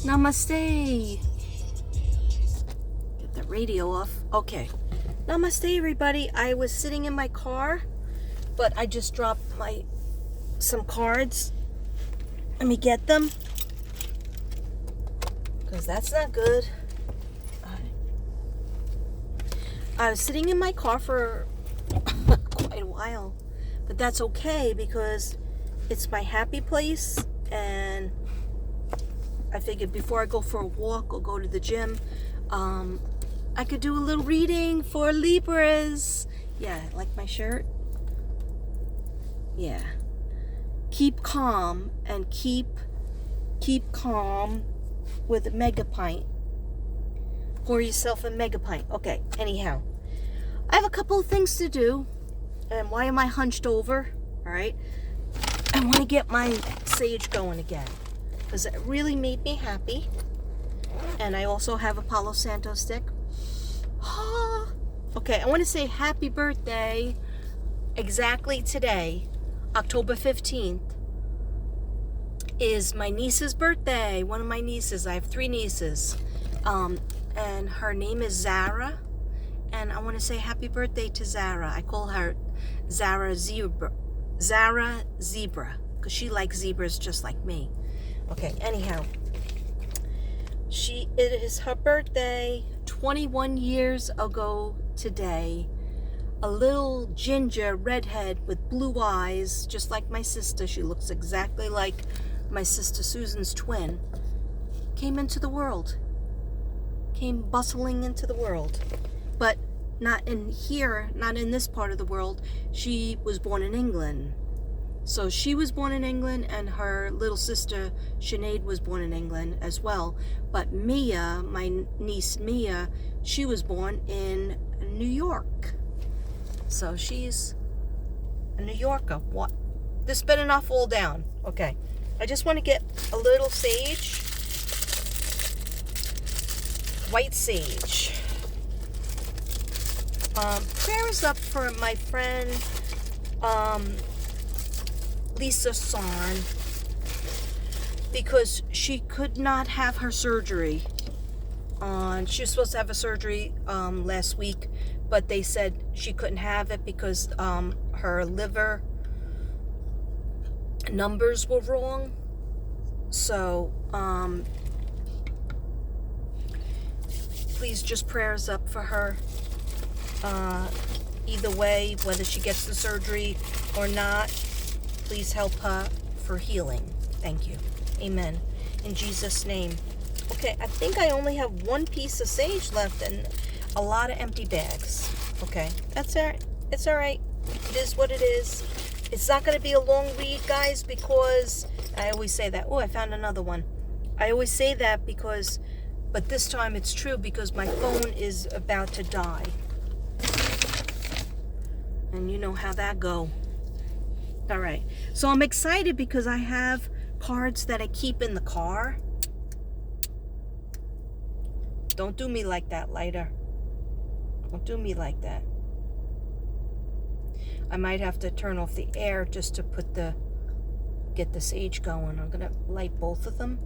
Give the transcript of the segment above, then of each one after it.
Namaste. Get the radio off. Okay. Namaste, everybody. I was sitting in my car, but I just dropped some cards. Let me get them, because that's not good. I was sitting in my car for quite a while, but that's okay because it's my happy place, and I figured before I go for a walk or go to the gym, I could do a little reading for Libras. Yeah, like my shirt. Yeah. Keep calm and keep calm with a mega pint. Pour yourself a mega pint. Okay, anyhow. I have a couple of things to do. And why am I hunched over? All right. I want to get my sage going again, because it really made me happy. And I also have a Palo Santo stick. Okay, I want to say happy birthday exactly today, October 15th, is my niece's birthday. One of my nieces. I have 3 nieces. And her name is Zara. And I want to say happy birthday to Zara. I call her Zara Zebra, because she likes zebras just like me. Okay, anyhow, it is her birthday 21 years ago today. A little ginger redhead with blue eyes, just like my sister. She looks exactly like my sister Susan's twin. Came into the world. Came bustling into the world. But not in here, not in this part of the world. She was born in England. So she was born in England, and her little sister Sinead was born in England as well. But Mia, my niece Mia, she was born in New York. So she's a New Yorker. What? This better not fall down. Okay. I just want to get a little sage. White sage. Prayers up for my friend Lisa Sarn, because she could not have her surgery. She was supposed to have a surgery last week, but they said she couldn't have it because her liver numbers were wrong. So please just prayers up for her. Either way, whether she gets the surgery or not, please help her for healing. Thank you. Amen. In Jesus' name. Okay, I think I only have 1 piece of sage left and a lot of empty bags. Okay, that's all right. It's all right. It is what it is. It's not going to be a long read, guys, because I always say that. Oh, I found another one. I always say that because, but this time it's true because my phone is about to die. And you know how that go. All right. So I'm excited because I have cards that I keep in the car. Don't do me like that, lighter. Don't do me like that. I might have to turn off the air just to get the sage going. I'm gonna light both of them.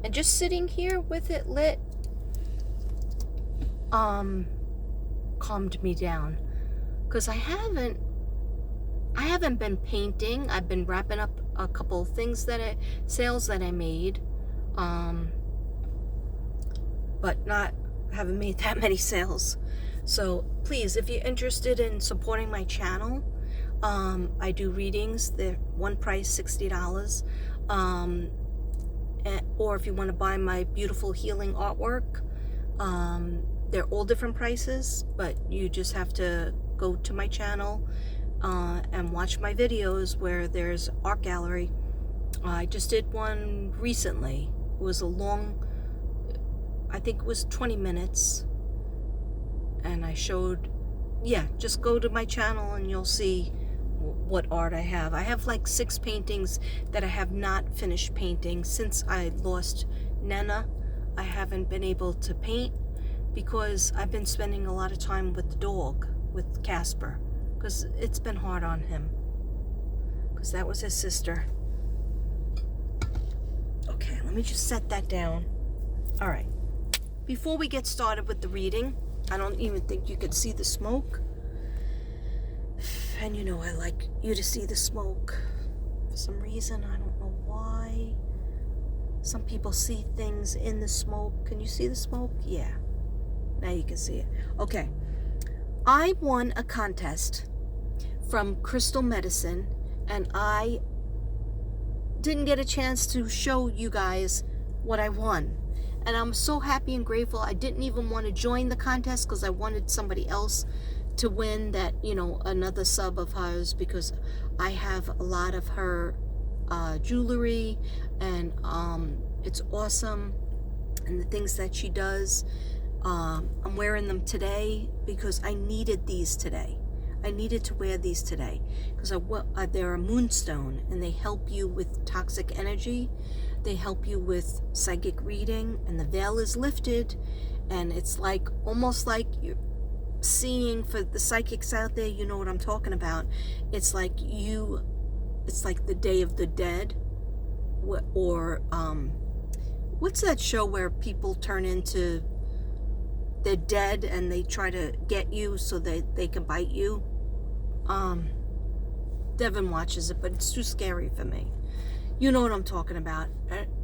And just sitting here with it lit calmed me down, because I haven't been painting. I've been wrapping up a couple of things sales that I made, but haven't made that many sales. So please, if you're interested in supporting my channel, I do readings. They're one price, $60. Or if you want to buy my beautiful healing artwork, they're all different prices, but you just have to go to my channel and watch my videos where there's art gallery. I just did one recently. It was a long, I think it was 20 minutes, and I showed, just go to my channel and you'll see what art I have. I have like 6 paintings that I have not finished painting. Since I lost Nana, I haven't been able to paint because I've been spending a lot of time with the dog, with Casper, because it's been hard on him. because that was his sister. Okay, let me just set that down. All right. Before we get started with the reading, I don't even think you could see the smoke. And you know I like you to see the smoke. For some reason, I don't know why. Some people see things in the smoke. Can you see the smoke? Yeah. Now you can see it. Okay. I won a contest from Crystal Medicine, and I didn't get a chance to show you guys what I won. And I'm so happy and grateful. I didn't even want to join the contest because I wanted somebody else to win that, you know, another sub of hers, because I have a lot of her jewelry, and it's awesome, and the things that she does. I'm wearing them today because I needed these today. I needed to wear these today because they're a moonstone, and they help you with toxic energy. They help you with psychic reading, and the veil is lifted, and it's like almost like you're seeing, for the psychics out there, you know what I'm talking about. It's like the Day of the Dead, or what's that show where people turn into, they're dead and they try to get you so they can bite you. Devin watches it, but it's too scary for me. You know what I'm talking about.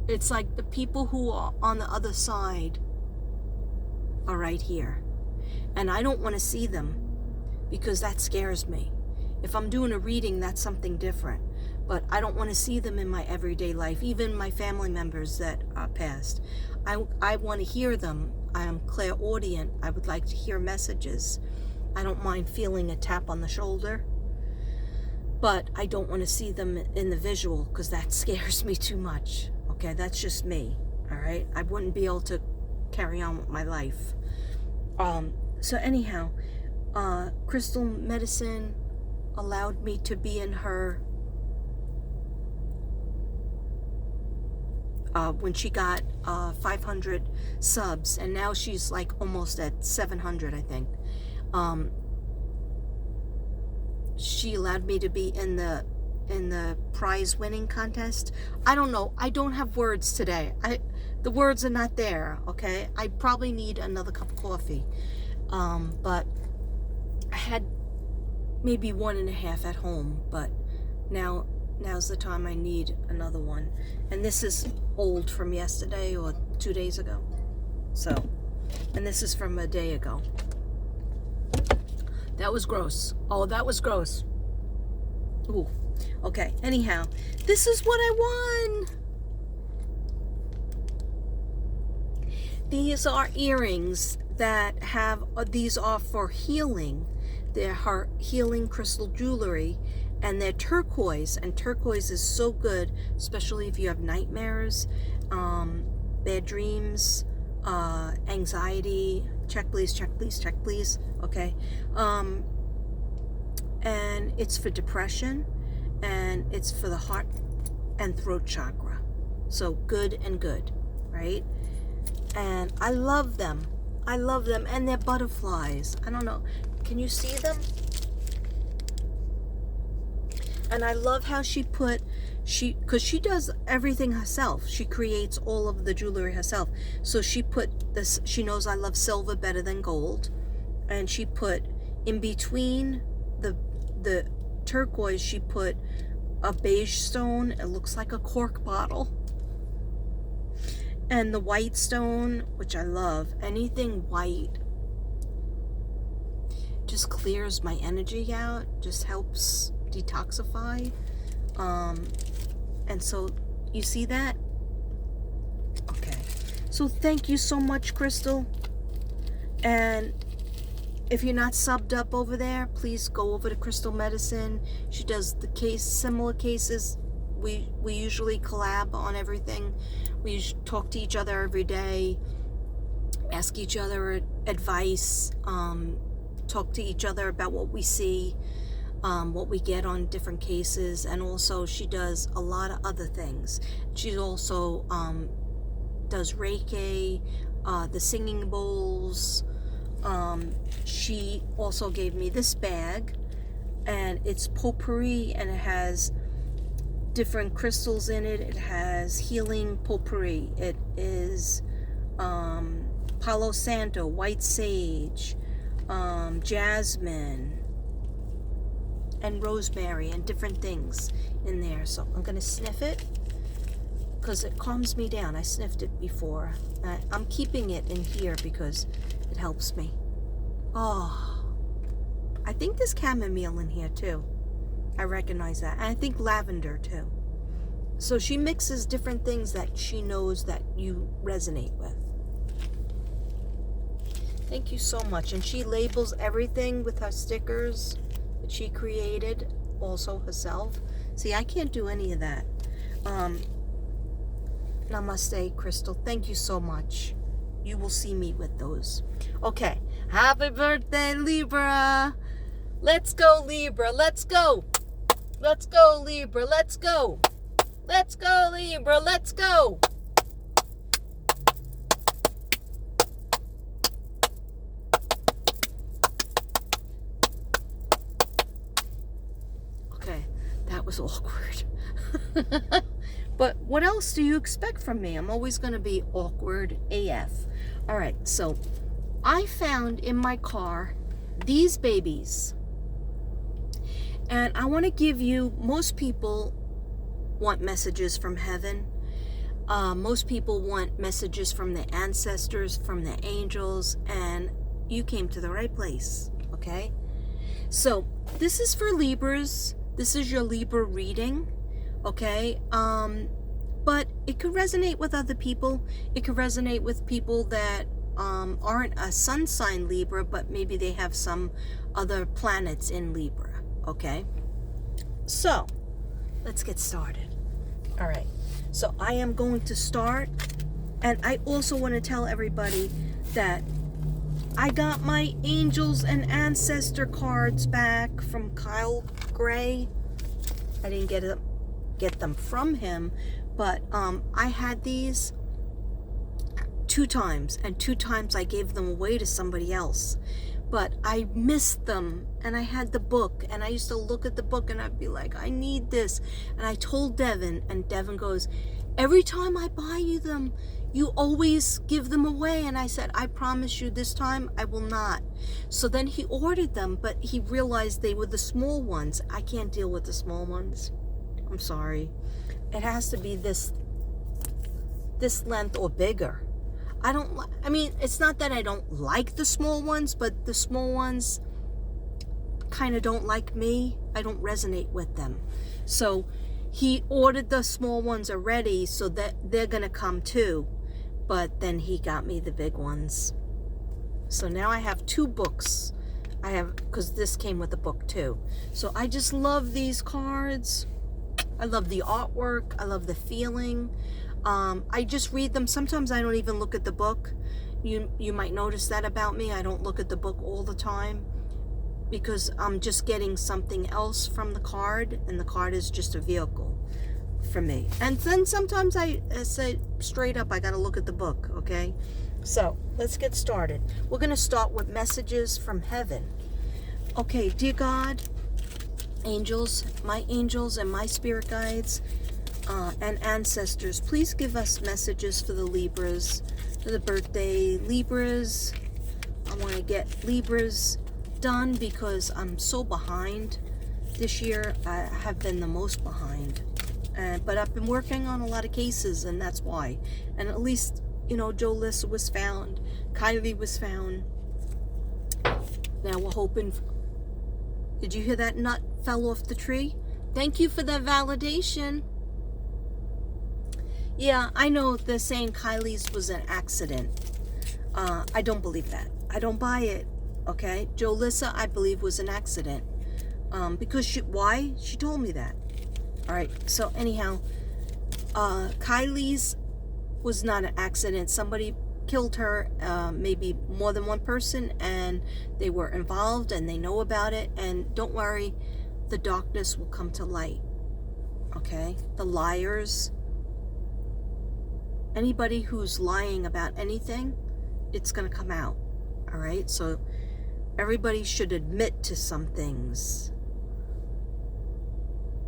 It's like the people who are on the other side are right here. And I don't want to see them because that scares me. If I'm doing a reading, that's something different. But I don't want to see them in my everyday life, even my family members that are passed. I want to hear them. I am clairaudient. I would like to hear messages. I don't mind feeling a tap on the shoulder, but I don't want to see them in the visual because that scares me too much. Okay, that's just me. All right, I wouldn't be able to carry on with my life. So anyhow, Crystal Medicine allowed me to be in her when she got 500 subs, and now she's like almost at 700, I think. She allowed me to be in the prize winning contest. I don't know. I don't have words today. The words are not there. Okay, I probably need another cup of coffee. But I had maybe 1.5 at home, but now's the time I need another one. And this is old from yesterday or 2 days ago. So, and this is from a day ago. That was gross. Oh, that was gross. Ooh. Okay, anyhow, this is what I won. These are earrings that have, these are for healing. They're healing crystal jewelry, and they're turquoise, and turquoise is so good, especially if you have nightmares, bad dreams, anxiety. Check please, check please, check please. Okay. And it's for depression, and it's for the heart and throat chakra. So good and good, right? And I love them. I love them, and they're butterflies. I don't know. Can you see them? And I love how because she does everything herself. She creates all of the jewelry herself. So she put this, she knows I love silver better than gold. And she put in between the turquoise, she put a beige stone. It looks like a cork bottle. And the white stone, which I love. Anything white just clears my energy out, just helps detoxify. And so you see that? Okay. So thank you so much, Crystal. And if you're not subbed up over there, please go over to Crystal Medicine. She does similar cases. We usually collab on everything. We talk to each other every day, ask each other advice, talk to each other about what we see, what we get on different cases, and also she does a lot of other things. She also does Reiki, the singing bowls. She also gave me this bag, and it's potpourri, and it has different crystals in it. It has healing potpourri. It is Palo Santo, white sage, jasmine, and rosemary, and different things in there. So I'm going to sniff it because it calms me down. I sniffed it before. I'm keeping it in here because it helps me. Oh, I think there's chamomile in here too. I recognize that. And I think lavender too. So she mixes different things that she knows that you resonate with. Thank you so much. And she labels everything with her stickers that she created also herself. See, I can't do any of that. Namaste, Crystal. Thank you so much. You will see me with those. Okay. Happy birthday, Libra. Let's go, Libra. Let's go. Let's go, Libra. Let's go. Let's go, Libra. Let's go. Okay, that was awkward. But what else do you expect from me? I'm always going to be awkward AF. All right, so I found in my car these babies. And I want to give you, most people want messages from heaven. Most people want messages from the ancestors, from the angels, and you came to the right place, okay? So this is for Libras. This is your Libra reading, okay? But it could resonate with other people. It could resonate with people that aren't a sun sign Libra, but maybe they have some other planets in Libra, okay? So let's get started. All right, so I am going to start, and I also want to tell everybody that I got my angels and ancestor cards back from Kyle Gray. I didn't get them from him, but I had these 2 times, and 2 times I gave them away to somebody else. But I missed them, and I had the book, and I used to look at the book and I'd be like, I need this. And I told Devin, and Devin goes, every time I buy you them, you always give them away. And I said, I promise you this time I will not. So then he ordered them, but he realized they were the small ones. I can't deal with the small ones. I'm sorry. It has to be this length or bigger. I mean, it's not that I don't like the small ones, but the small ones kind of don't like me. I don't resonate with them. So he ordered the small ones already, so that they're going to come too. But then he got me the big ones. So now I have 2 books. Because this came with a book too. So I just love these cards. I love the artwork. I love the feeling. I just read them. Sometimes I don't even look at the book. You might notice that about me. I don't look at the book all the time because I'm just getting something else from the card, and the card is just a vehicle for me. And then sometimes I say straight up, I got to look at the book, okay? So let's get started. We're going to start with messages from heaven. Okay, dear God, angels and my spirit guides, and ancestors, please give us messages for the Libras, for the birthday Libras. I want to get Libras done because I'm so behind this year. I have been the most behind, but I've been working on a lot of cases, and that's why. And at least, Joe Lissa was found, Kylie was found. Now we're hoping. Did you hear that nut fell off the tree? Thank you for that validation. Yeah, I know they're saying Kylie's was an accident. I don't believe that. I don't buy it, okay? Joe Lissa, I believe, was an accident. Because why? She told me that. All right, so anyhow, Kylie's was not an accident. Somebody killed her, maybe more than one person, and they were involved, and they know about it. And don't worry, the darkness will come to light, okay? The liars, anybody who's lying about anything, it's going to come out, all right? So everybody should admit to some things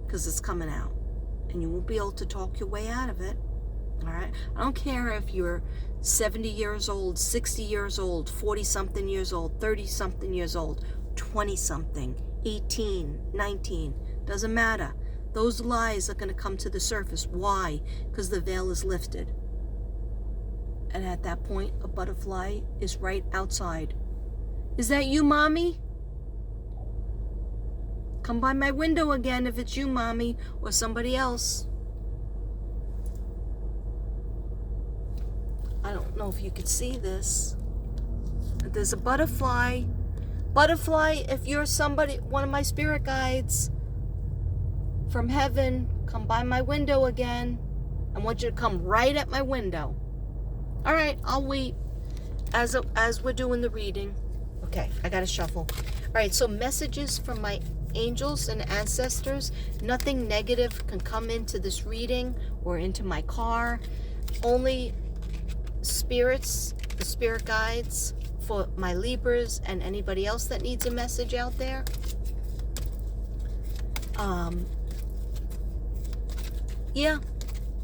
because it's coming out. and you will be able to talk your way out of it. All right? I don't care if you're 70 years old, 60 years old, 40-something years old, 30-something years old, 20-something, 18, 19. Doesn't matter. Those lies are going to come to the surface. Why? Because the veil is lifted. And at that point, a butterfly is right outside. Is that you, Mommy? Come by my window again if it's you, Mommy, or somebody else. I don't know if you could see this. There's a butterfly. Butterfly, if you're somebody, one of my spirit guides from heaven, come by my window again. I want you to come right at my window. All right, I'll wait as we're doing the reading. Okay, I got to shuffle. All right, so messages from my angels and ancestors. Nothing negative can come into this reading or into my car. Only spirits, the spirit guides for my Libras and anybody else that needs a message out there.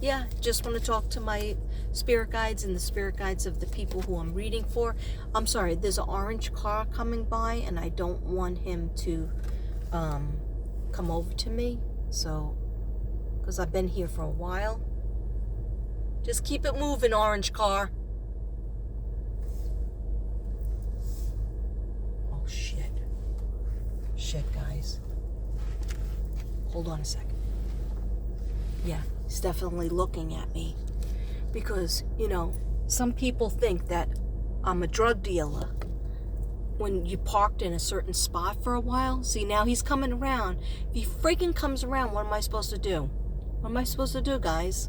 Yeah, just want to talk to my spirit guides and the spirit guides of the people who I'm reading for. I'm sorry, there's an orange car coming by and I don't want him to come over to me, so because I've been here for a while. Just keep it moving, orange car. Oh shit guys, hold on a second. Yeah, he's definitely looking at me because, you know, some people think that I'm a drug dealer when you parked in a certain spot for a while. See, now he's coming around. If he freaking comes around, what am I supposed to do? What am I supposed to do, guys?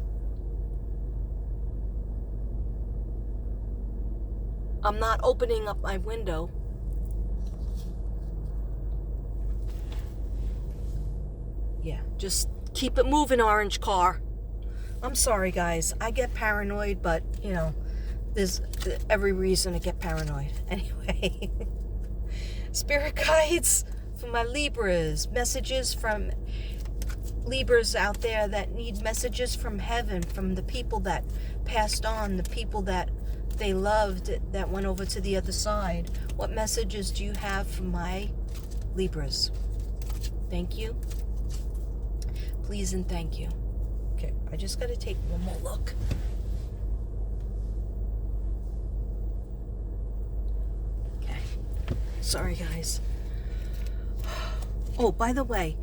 I'm not opening up my window. Yeah, just keep it moving, orange car. I'm sorry, guys. I get paranoid, but, you know, there's every reason to get paranoid. Anyway, spirit guides for my Libras. Messages from Libras out there that need messages from heaven, from the people that passed on, the people that they loved that went over to the other side. What messages do you have for my Libras? Thank you. Please and thank you. Okay, I just got to take one more look. Okay. Sorry, guys. Oh, by the way,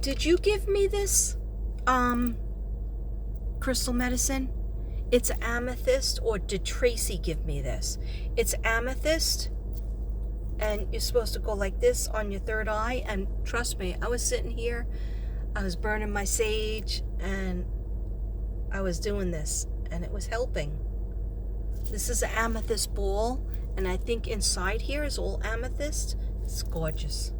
did you give me this crystal medicine? It's amethyst, or did Tracy give me this? It's amethyst, and you're supposed to go like this on your third eye. And trust me, I was sitting here, I was burning my sage, and I was doing this, and it was helping. This is an amethyst ball, and I think inside here is all amethyst. It's gorgeous.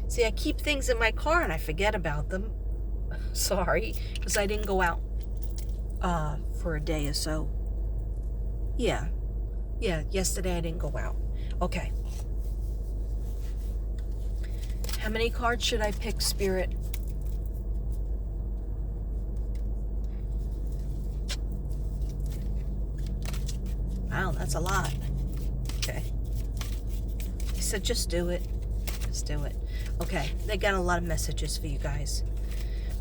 See, I keep things in my car and I forget about them. Sorry, because I didn't go out for a day or so. Yeah, yesterday I didn't go out. Okay. How many cards should I pick, Spirit? Wow, that's a lot. Okay. He said just do it. Just do it. Okay, they got a lot of messages for you guys.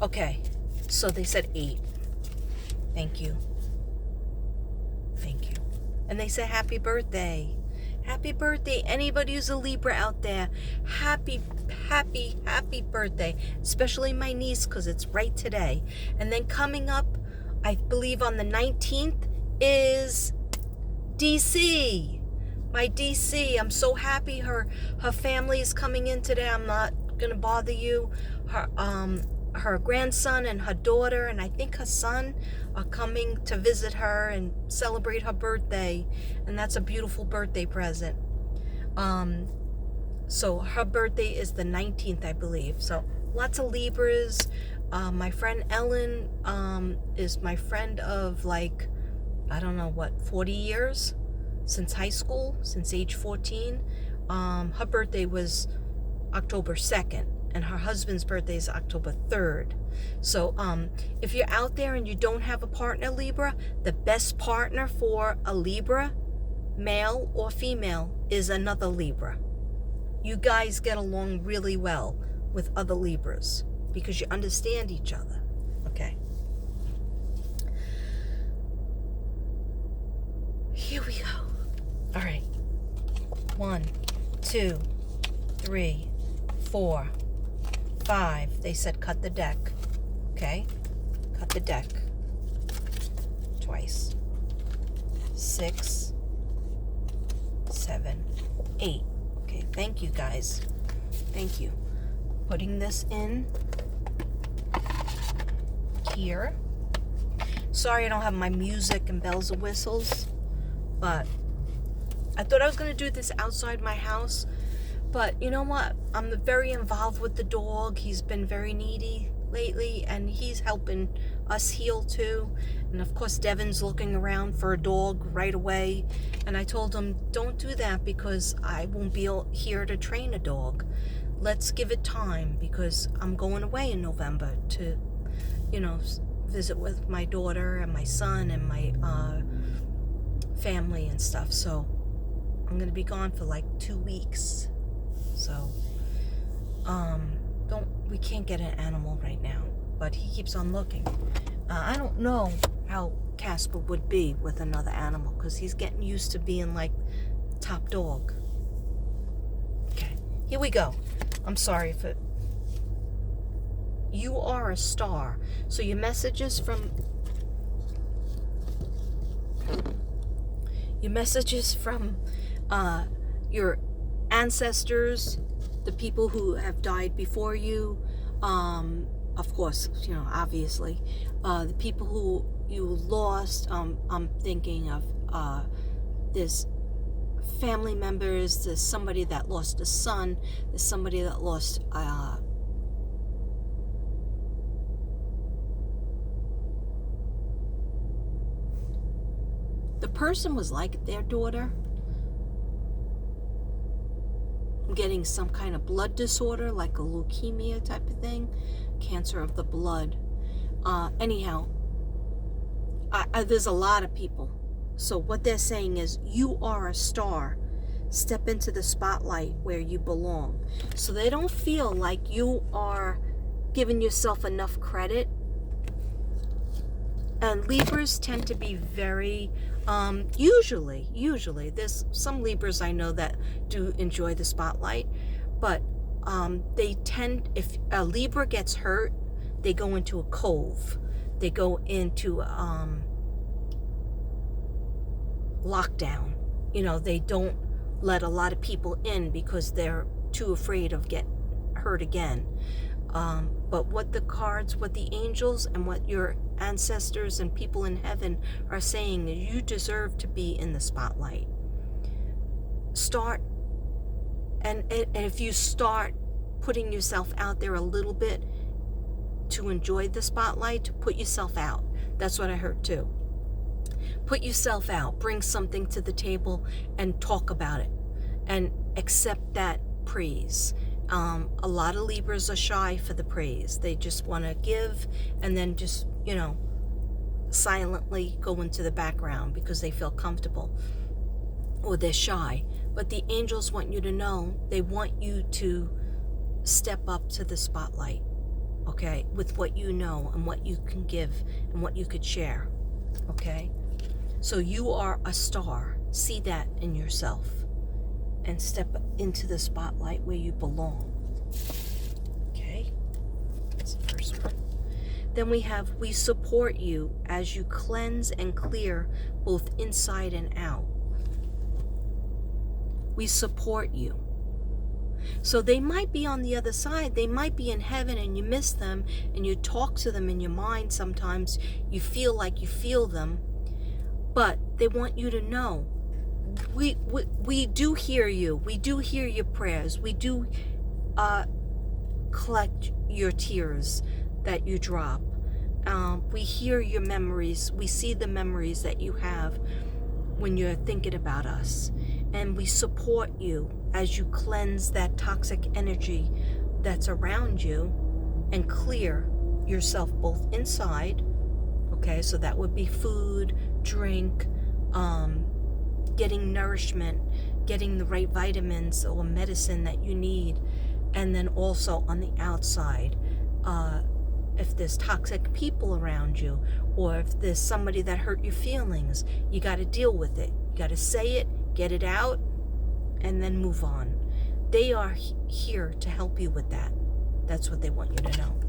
Okay, so they said 8. Thank you. Thank you. And they said happy birthday. Happy birthday. Anybody who's a Libra out there, happy birthday. Especially my niece, because it's right today. And then coming up, I believe on the 19th, is DC. My DC. I'm so happy her family is coming in today. I'm not going to bother you. Her grandson and her daughter, and I think her son, are coming to visit her and celebrate her birthday, and that's a beautiful birthday present. So her birthday is the 19th, I believe. So lots of Libras. My friend Ellen is my friend of, like, I don't know what, 40 years since high school, since age 14. Her birthday was October 2nd. and her husband's birthday is October 3rd. So if you're out there and you don't have a partner, Libra, the best partner for a Libra, male or female, is another Libra. You guys get along really well with other Libras because you understand each other. Okay. Here we go. All right. 1, 2, 3, 4, 5. They said cut the deck. Okay. Cut the deck. Twice. 6, 7, 8. Okay. Thank you, guys. Thank you. Putting this in here. Sorry I don't have my music and bells and whistles, but I thought I was going to do this outside my house, but you know what? I'm very involved with the dog. He's been very needy lately, and he's helping us heal too. And of course, Devin's looking around for a dog right away, and I told him, don't do that because I won't be here to train a dog. Let's give it time because I'm going away in November to, visit with my daughter and my son and my family and stuff. So I'm going to be gone for like 2 weeks. So we can't get an animal right now, but he keeps on looking. I don't know how Casper would be with another animal because he's getting used to being like top dog. Okay, here we go. I'm sorry if you are a star. So your messages from your ancestors, the people who have died before you, of course, obviously, the people who you lost. I'm thinking of there's family members, there's somebody that lost a son, there's somebody that lost the person was like their daughter, getting some kind of blood disorder, like a leukemia type of thing, cancer of the blood. Anyhow, there's a lot of people. So what they're saying is, you are a star. Step into the spotlight where you belong. So they don't feel like you are giving yourself enough credit. And Libras tend to be very, usually, there's some Libras I know that do enjoy the spotlight, but they tend, if a Libra gets hurt, they go into a cove. They go into lockdown. They don't let a lot of people in because they're too afraid of getting hurt again. But what the angels and what your ancestors and people in heaven are saying is, you deserve to be in the spotlight. Start, and if you start putting yourself out there a little bit to enjoy the spotlight, to put yourself out. That's what I heard too. Put yourself out, bring something to the table and talk about it and accept that praise. A lot of Libras are shy for the praise. They just want to give and then just, silently go into the background because they feel comfortable or they're shy. But the angels want you to know, they want you to step up to the spotlight, okay, with what you know and what you can give and what you could share, okay? So you are a star. See that in yourself and step into the spotlight where you belong. Okay, that's the first one. Then we support you as you cleanse and clear both inside and out. We support you. So they might be on the other side. They might be in heaven and you miss them and you talk to them in your mind sometimes. You feel like you feel them. But they want you to know, we do hear you. We do hear your prayers. We do collect your tears that you drop. We hear your memories. We see the memories that you have when you're thinking about us. And we support you as you cleanse that toxic energy that's around you and clear yourself both inside, okay, so that would be food, drink, getting nourishment, getting the right vitamins or medicine that you need, and then also on the outside, if there's toxic people around you, or if there's somebody that hurt your feelings, you got to deal with it. You got to say it, get it out, and then move on. They are here to help you with that. That's what they want you to know.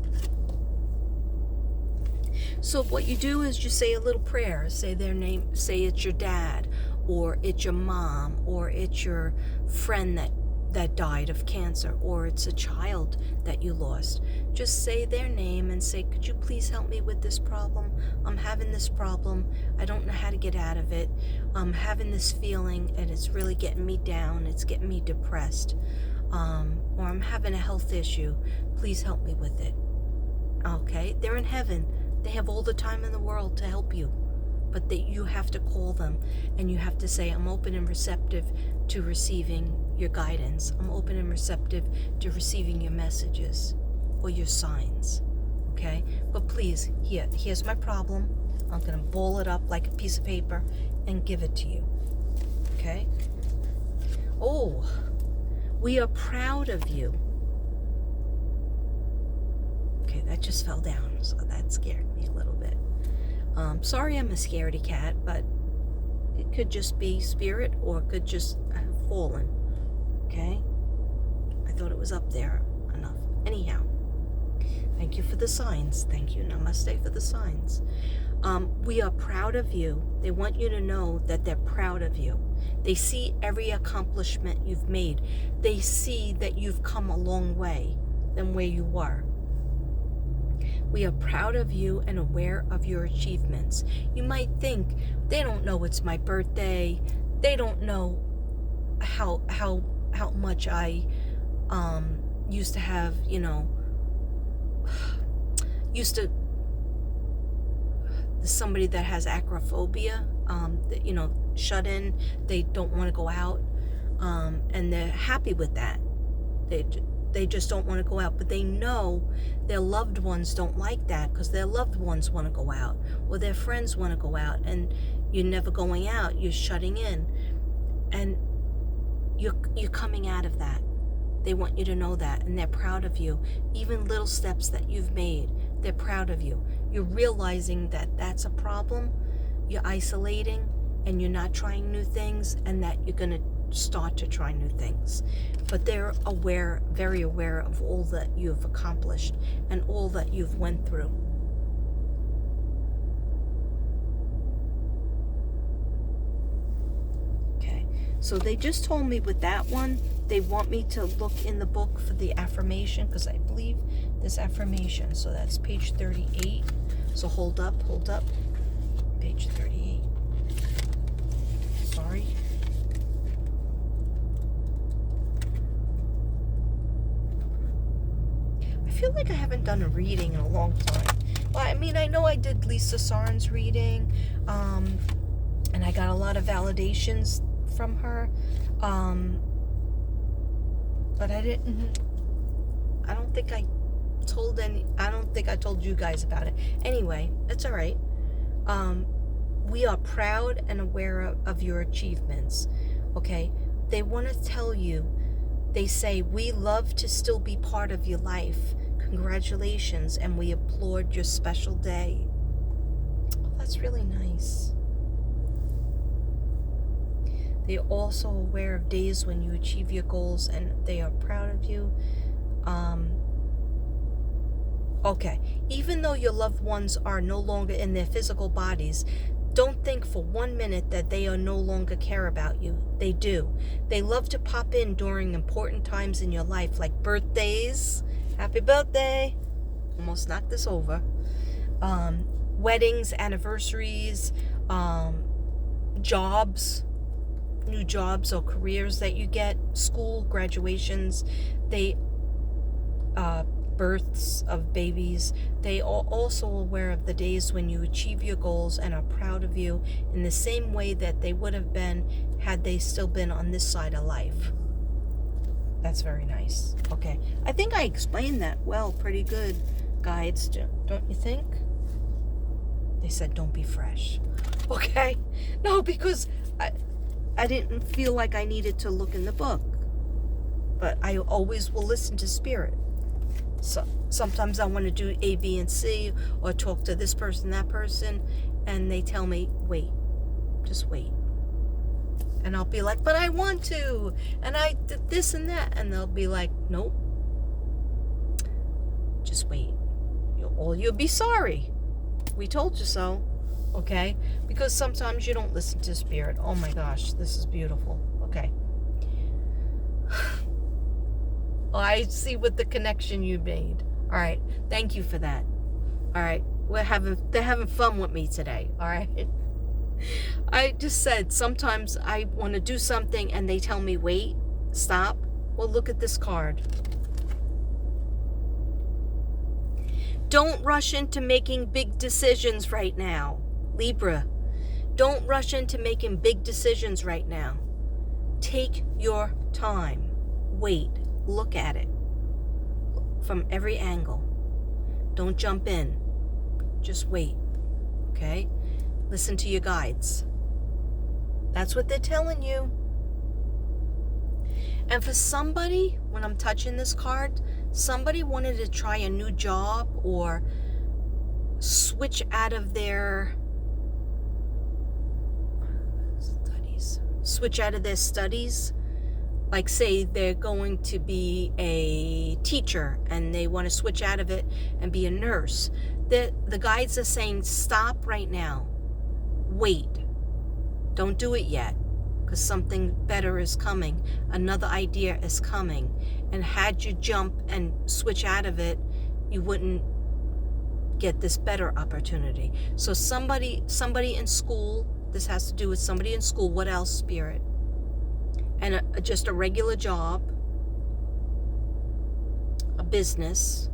So what you do is you say a little prayer. Say their name. Say it's your dad, or it's your mom, or it's your friend that died of cancer, or it's a child that you lost. Just say their name and say, could you please help me with this problem? I'm having this problem. I don't know how to get out of it. I'm having this feeling and it's really getting me down. It's getting me depressed. Or I'm having a health issue. Please help me with it. Okay? They're in heaven. They have all the time in the world to help you. But that you have to call them and you have to say, I'm open and receptive to receiving your guidance. I'm open and receptive to receiving your messages or your signs. Okay? But please, here's my problem. I'm going to ball it up like a piece of paper and give it to you. Okay? Oh, we are proud of you. Okay, that just fell down, so that scared me a little bit. Sorry I'm a scaredy cat, but it could just be spirit or it could just have fallen. Okay? I thought it was up there enough. Anyhow, thank you for the signs. Thank you. Namaste for the signs. We are proud of you. They want you to know that they're proud of you. They see every accomplishment you've made. They see that you've come a long way than where you were. We are proud of you and aware of your achievements. You might think, they don't know it's my birthday. They don't know how much I used to have, somebody that has acrophobia, shut in, they don't want to go out, and they're happy with that. They just don't want to go out, but they know their loved ones don't like that because their loved ones want to go out or their friends want to go out, and you're never going out, you're shutting in, and you're coming out of that. They want you to know that, and they're proud of you. Even little steps that you've made, they're proud of you. You're realizing that that's a problem, you're isolating, and you're not trying new things, and that you're going to start to try new things. But they're aware, very aware of all that you've accomplished and all that you've went through. Okay, so they just told me with that one, they want me to look in the book for the affirmation, because I believe this affirmation. So that's page 38. So hold up, page 38. Sorry. I feel like I haven't done a reading in a long time. Well, I mean, I know I did Lisa Sarn's reading, and I got a lot of validations from her, but I don't think I told you guys about it. Anyway, it's all right. We are proud and aware of your achievements. Okay? They want to tell you, they say, we love to still be part of your life. Congratulations, and we applaud your special day. Oh, that's really nice. They are also aware of days when you achieve your goals, and they are proud of you. Okay, even though your loved ones are no longer in their physical bodies, don't think for 1 minute that they are no longer care about you. They do. They love to pop in during important times in your life, like birthdays. Happy birthday. Almost knocked this over. Weddings, anniversaries, jobs, new jobs or careers that you get, school, graduations, births of babies. They are also aware of the days when you achieve your goals and are proud of you in the same way that they would have been had they still been on this side of life. That's very nice. Okay. I think I explained that well, pretty good, guides. Don't you think? They said don't be fresh. Okay. No, because I didn't feel like I needed to look in the book. But I always will listen to spirit. So sometimes I want to do A, B, and C, or talk to this person, that person, and they tell me, wait, just wait. And I'll be like, but I want to, and I did this and that, and they'll be like, nope, just wait. You'll be sorry. We told you so, okay? Because sometimes you don't listen to spirit. Oh my gosh, this is beautiful. Okay. I see what the connection you made. All right, thank you for that. All right, they're having fun with me today. All right. I just said sometimes I want to do something and they tell me wait, stop. Well, look at this card. Don't rush into making big decisions right now, Libra. Don't rush into making big decisions right now. Take your time. Wait. Look at it from every angle. Don't jump in. Just wait. Okay? Listen to your guides. That's what they're telling you. And for somebody, when I'm touching this card, somebody wanted to try a new job or switch out of their studies. Like say they're going to be a teacher and they want to switch out of it and be a nurse. The guides are saying, stop right now. Wait. Don't do it yet, because something better is coming. Another idea is coming. And had you jump and switch out of it, you wouldn't get this better opportunity. So somebody in school, this has to do with somebody in school. What else, Spirit? And just a regular job, a business.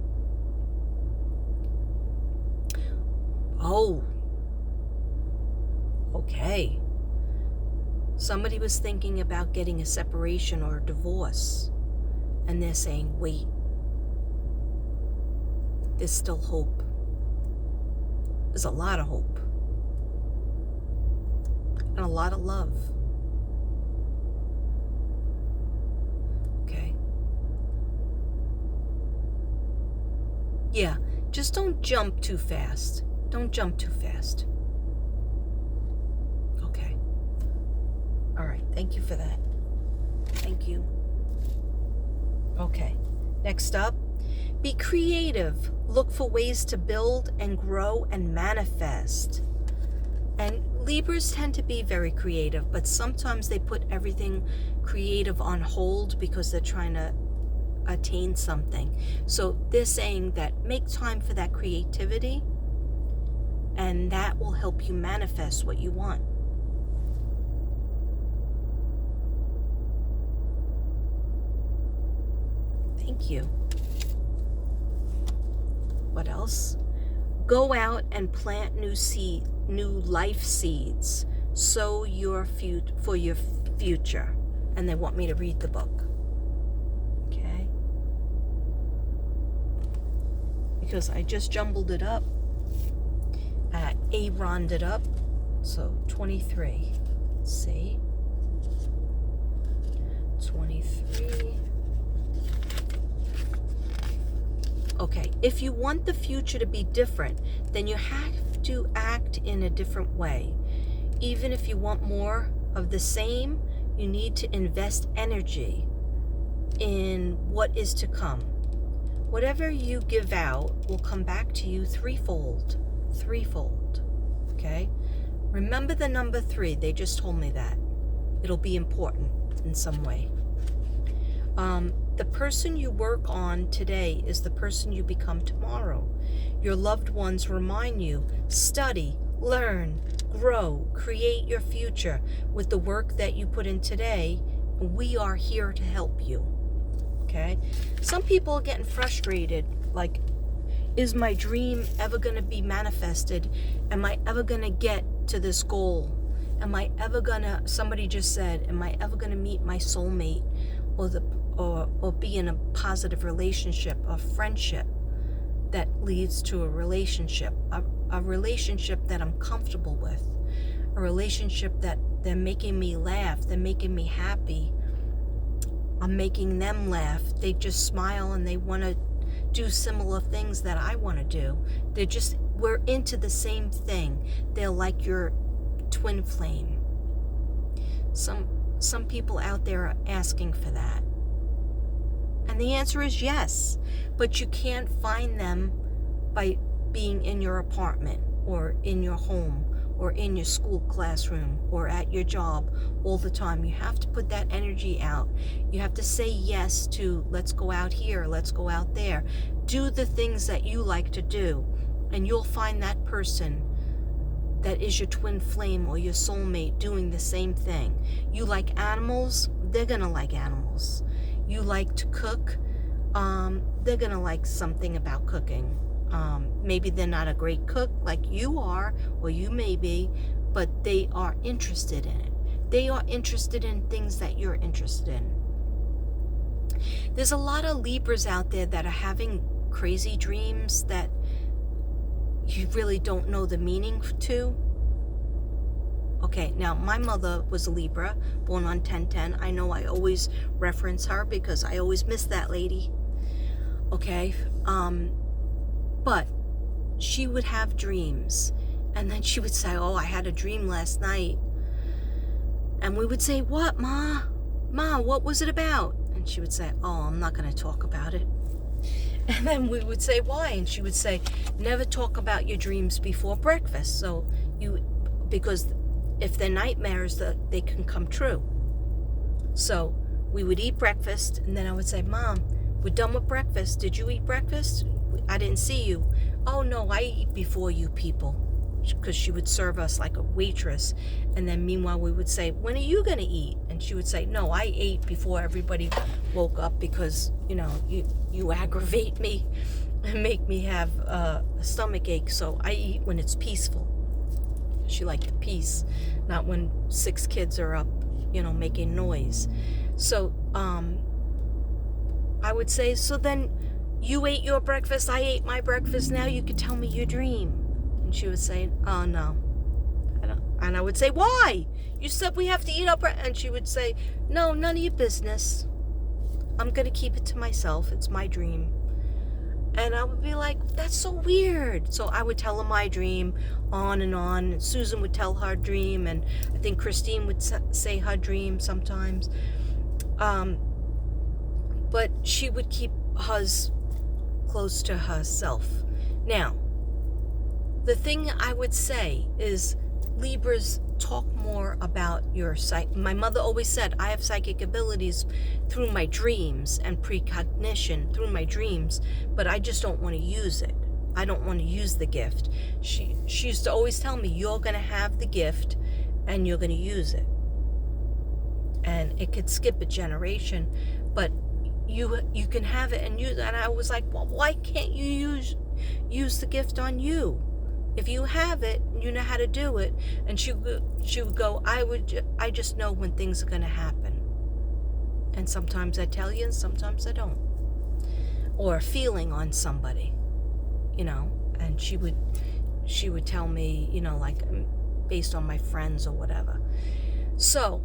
Oh, okay. Somebody was thinking about getting a separation or a divorce, and they're saying, wait, there's still hope. There's a lot of hope. And a lot of love. Okay. Yeah, just don't jump too fast. Don't jump too fast. Okay. All right, thank you for that. Thank you. Okay, next up, be creative. Look for ways to build and grow and manifest. And Libras tend to be very creative, but sometimes they put everything creative on hold because they're trying to attain something. So they're saying that make time for that creativity, and that will help you manifest what you want. Thank you. What else? Go out and plant new life seeds. Sow for your future. And they want me to read the book. Okay? Because I just jumbled it up. A-roned it up. So 23. Let's see. 23. Okay, if you want the future to be different, then you have to act in a different way. Even if you want more of the same, you need to invest energy in what is to come. Whatever you give out will come back to you threefold. Threefold. Okay? Remember the number 3. They just told me that. It'll be important in some way. The person you work on today is the person you become tomorrow. Your loved ones remind you, study, learn, grow, create your future with the work that you put in today. We are here to help you. Okay? Some people are getting frustrated, like, is my dream ever going to be manifested? Am I ever going to get to this goal? Am I ever going to, somebody just said, am I ever going to meet my soulmate? or be in a positive relationship or friendship that leads to a relationship that I'm comfortable with, a relationship that they're making me laugh, they're making me happy, I'm making them laugh, they just smile and they want to do similar things that I want to do. We're into the same thing. They're like your twin flame. Some people out there are asking for that. And the answer is yes, but you can't find them by being in your apartment or in your home or in your school classroom or at your job all the time. You have to put that energy out. You have to say yes to, let's go out here, let's go out there. Do the things that you like to do, and you'll find that person that is your twin flame or your soulmate doing the same thing. You like animals, they're gonna like animals. You like to cook, they're gonna like something about cooking. Maybe they're not a great cook like you are, or you may be, but they are interested in it. They are interested in things that you're interested in. There's a lot of Libras out there that are having crazy dreams that you really don't know the meaning to. Okay, now my mother was a Libra, born on 10/10. I know I always reference her because I always miss that lady. Okay, but she would have dreams, and then she would say, oh, I had a dream last night. And we would say, what, Ma? Ma, what was it about? And she would say, oh, I'm not going to talk about it. And then we would say, why? And she would say, never talk about your dreams before breakfast. Because if they're nightmares, they can come true. So we would eat breakfast, and then I would say, Mom, we're done with breakfast. Did you eat breakfast? I didn't see you. Oh, no, I eat before you people. Because she would serve us like a waitress. And then meanwhile, we would say, when are you going to eat? And she would say, no, I ate before everybody woke up because, you aggravate me and make me have a stomach ache. So I eat when it's peaceful. She liked the peace, not when 6 kids are up, making noise. So I would say, so then you ate your breakfast, I ate my breakfast, now you could tell me your dream. And she would say, oh, no. And I would say, why? You said we have to eat our breakfast. And she would say, no, none of your business. I'm going to keep it to myself. It's my dream. And I would be like, that's so weird. So I would tell her my dream on. And Susan would tell her dream. And I think Christine would say her dream sometimes. But she would keep hers close to herself. Now, the thing I would say is Libras talk more about your psych. My mother always said, I have psychic abilities through my dreams and precognition through my dreams, but I just don't want to use it. I don't want to use the gift. She used to always tell me, you're going to have the gift and you're going to use it. And it could skip a generation, but you can have it and use it. And I was like, well, why can't you use the gift on you? If you have it, you know how to do it. And she would go, I just know when things are going to happen. And sometimes I tell you and sometimes I don't. Or a feeling on somebody, and she would tell me, like based on my friends or whatever. So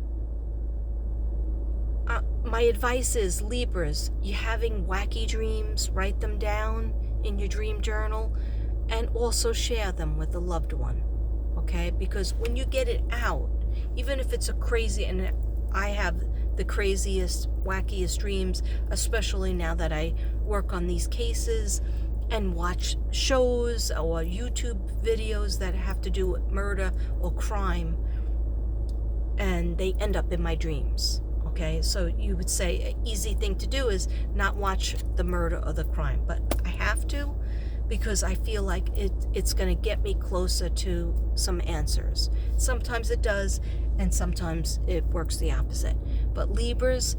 my advice is, Libras, you're having wacky dreams, write them down in your dream journal. And also share them with a loved one, okay? Because when you get it out, even if it's a crazy, and I have the craziest, wackiest dreams, especially now that I work on these cases and watch shows or YouTube videos that have to do with murder or crime, and they end up in my dreams, okay? So you would say an easy thing to do is not watch the murder or the crime, but I have to, because I feel like it's going to get me closer to some answers. Sometimes it does, and sometimes it works the opposite. But Libras,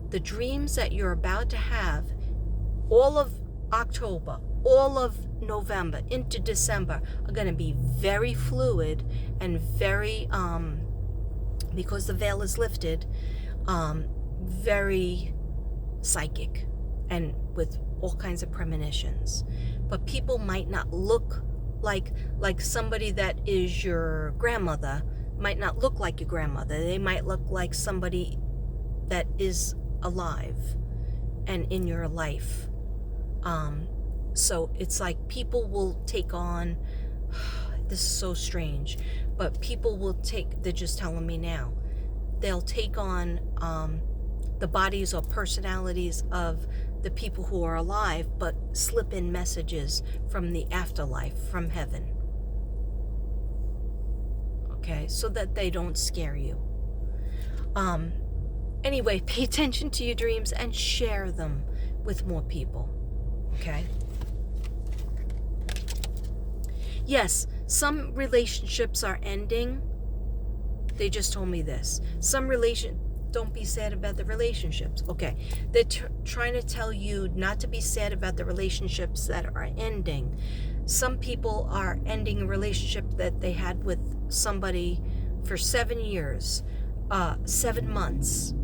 the dreams that you're about to have, all of October, all of November, into December, are going to be very fluid and very, because the veil is lifted, very psychic and with all kinds of premonitions. But people might not look like somebody that is your grandmother might not look like your grandmother. They might look like somebody that is alive and in your life. So it's like people will take on, this is so strange, but people will take, they're just telling me now, they'll take on the bodies or personalities of the people who are alive, but slip in messages from the afterlife, from heaven. Okay, so that they don't scare you. Anyway, pay attention to your dreams and share them with more people. Okay? Yes, some relationships are ending. They just told me this. Don't be sad about the relationships. Okay. They're trying to tell you not to be sad about the relationships that are ending. Some people are ending a relationship that they had with somebody for 7 years, 7 months.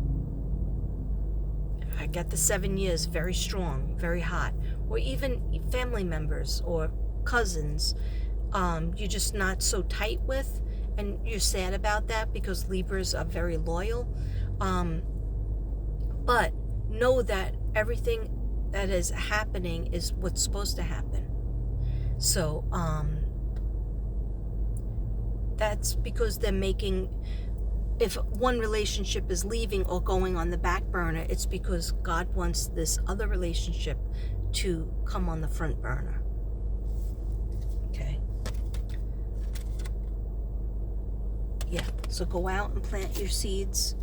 I got the 7 years very strong, very hot. Or even family members or cousins you're just not so tight with, and you're sad about that because Libras are very loyal. But know that everything that is happening is what's supposed to happen. So that's because they're making, if one relationship is leaving or going on the back burner, it's because God wants this other relationship to come on the front burner. Okay. Yeah, so go out and plant your seeds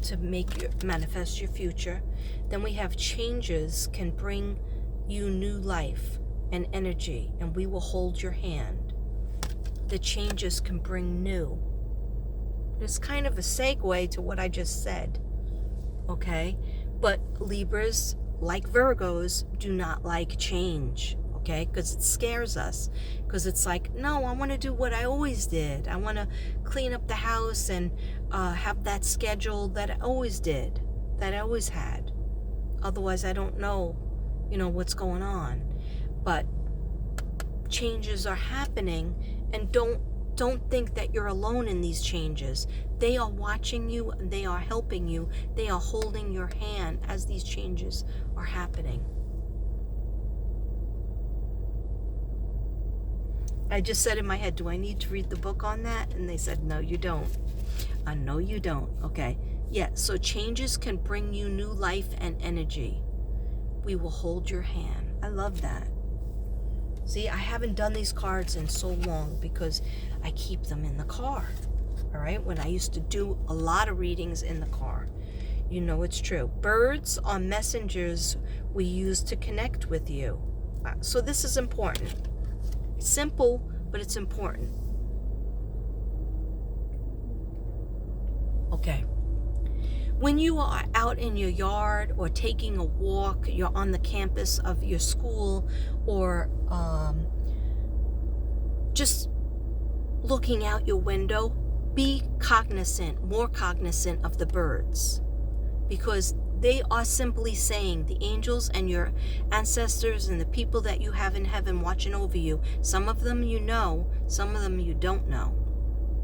to manifest your future. Then we have changes can bring you new life and energy, and we will hold your hand. The changes can bring new. It's kind of a segue to what I just said, okay? But Libras, like Virgos, do not like change, okay? Because it scares us. Because it's like, no, I want to do what I always did. I want to clean up the house and have that schedule that I always did, that I always had. Otherwise, I don't know, what's going on. But changes are happening, and don't think that you're alone in these changes. They are watching you, they are helping you, they are holding your hand as these changes are happening. I just said in my head, do I need to read the book on that? And they said, no, you don't. No, you don't. Okay. Yeah, so changes can bring you new life and energy. We will hold your hand. I love that. See, I haven't done these cards in so long because I keep them in the car. All right? When I used to do a lot of readings in the car. It's true. Birds are messengers we use to connect with you. So this is important. It's simple, but it's important. Okay. When you are out in your yard or taking a walk, you're on the campus of your school, or just looking out your window, be more cognizant of the birds, because they are simply saying, the angels and your ancestors and the people that you have in heaven watching over you, some of them you know, some of them you don't know.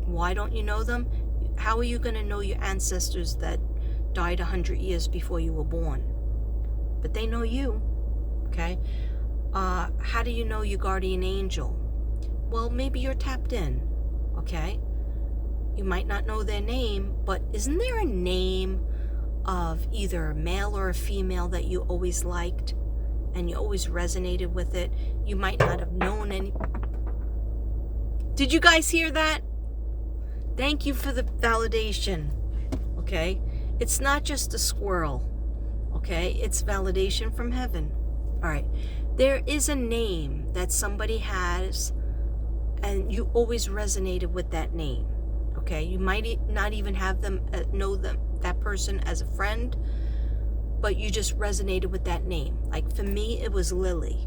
Why don't you know them? How are you going to know your ancestors that died 100 years before you were born? But they know you, okay? How do you know your guardian angel? Well, maybe you're tapped in, okay? You might not know their name, but isn't there a name of either a male or a female that you always liked and you always resonated with it? You might not have known any. Did you guys hear that? Thank you for the validation, okay? It's not just a squirrel, okay? It's validation from heaven. All right. There is a name that somebody has, and you always resonated with that name, okay? You might not even have them know that person as a friend, but you just resonated with that name. Like for me, it was Lily,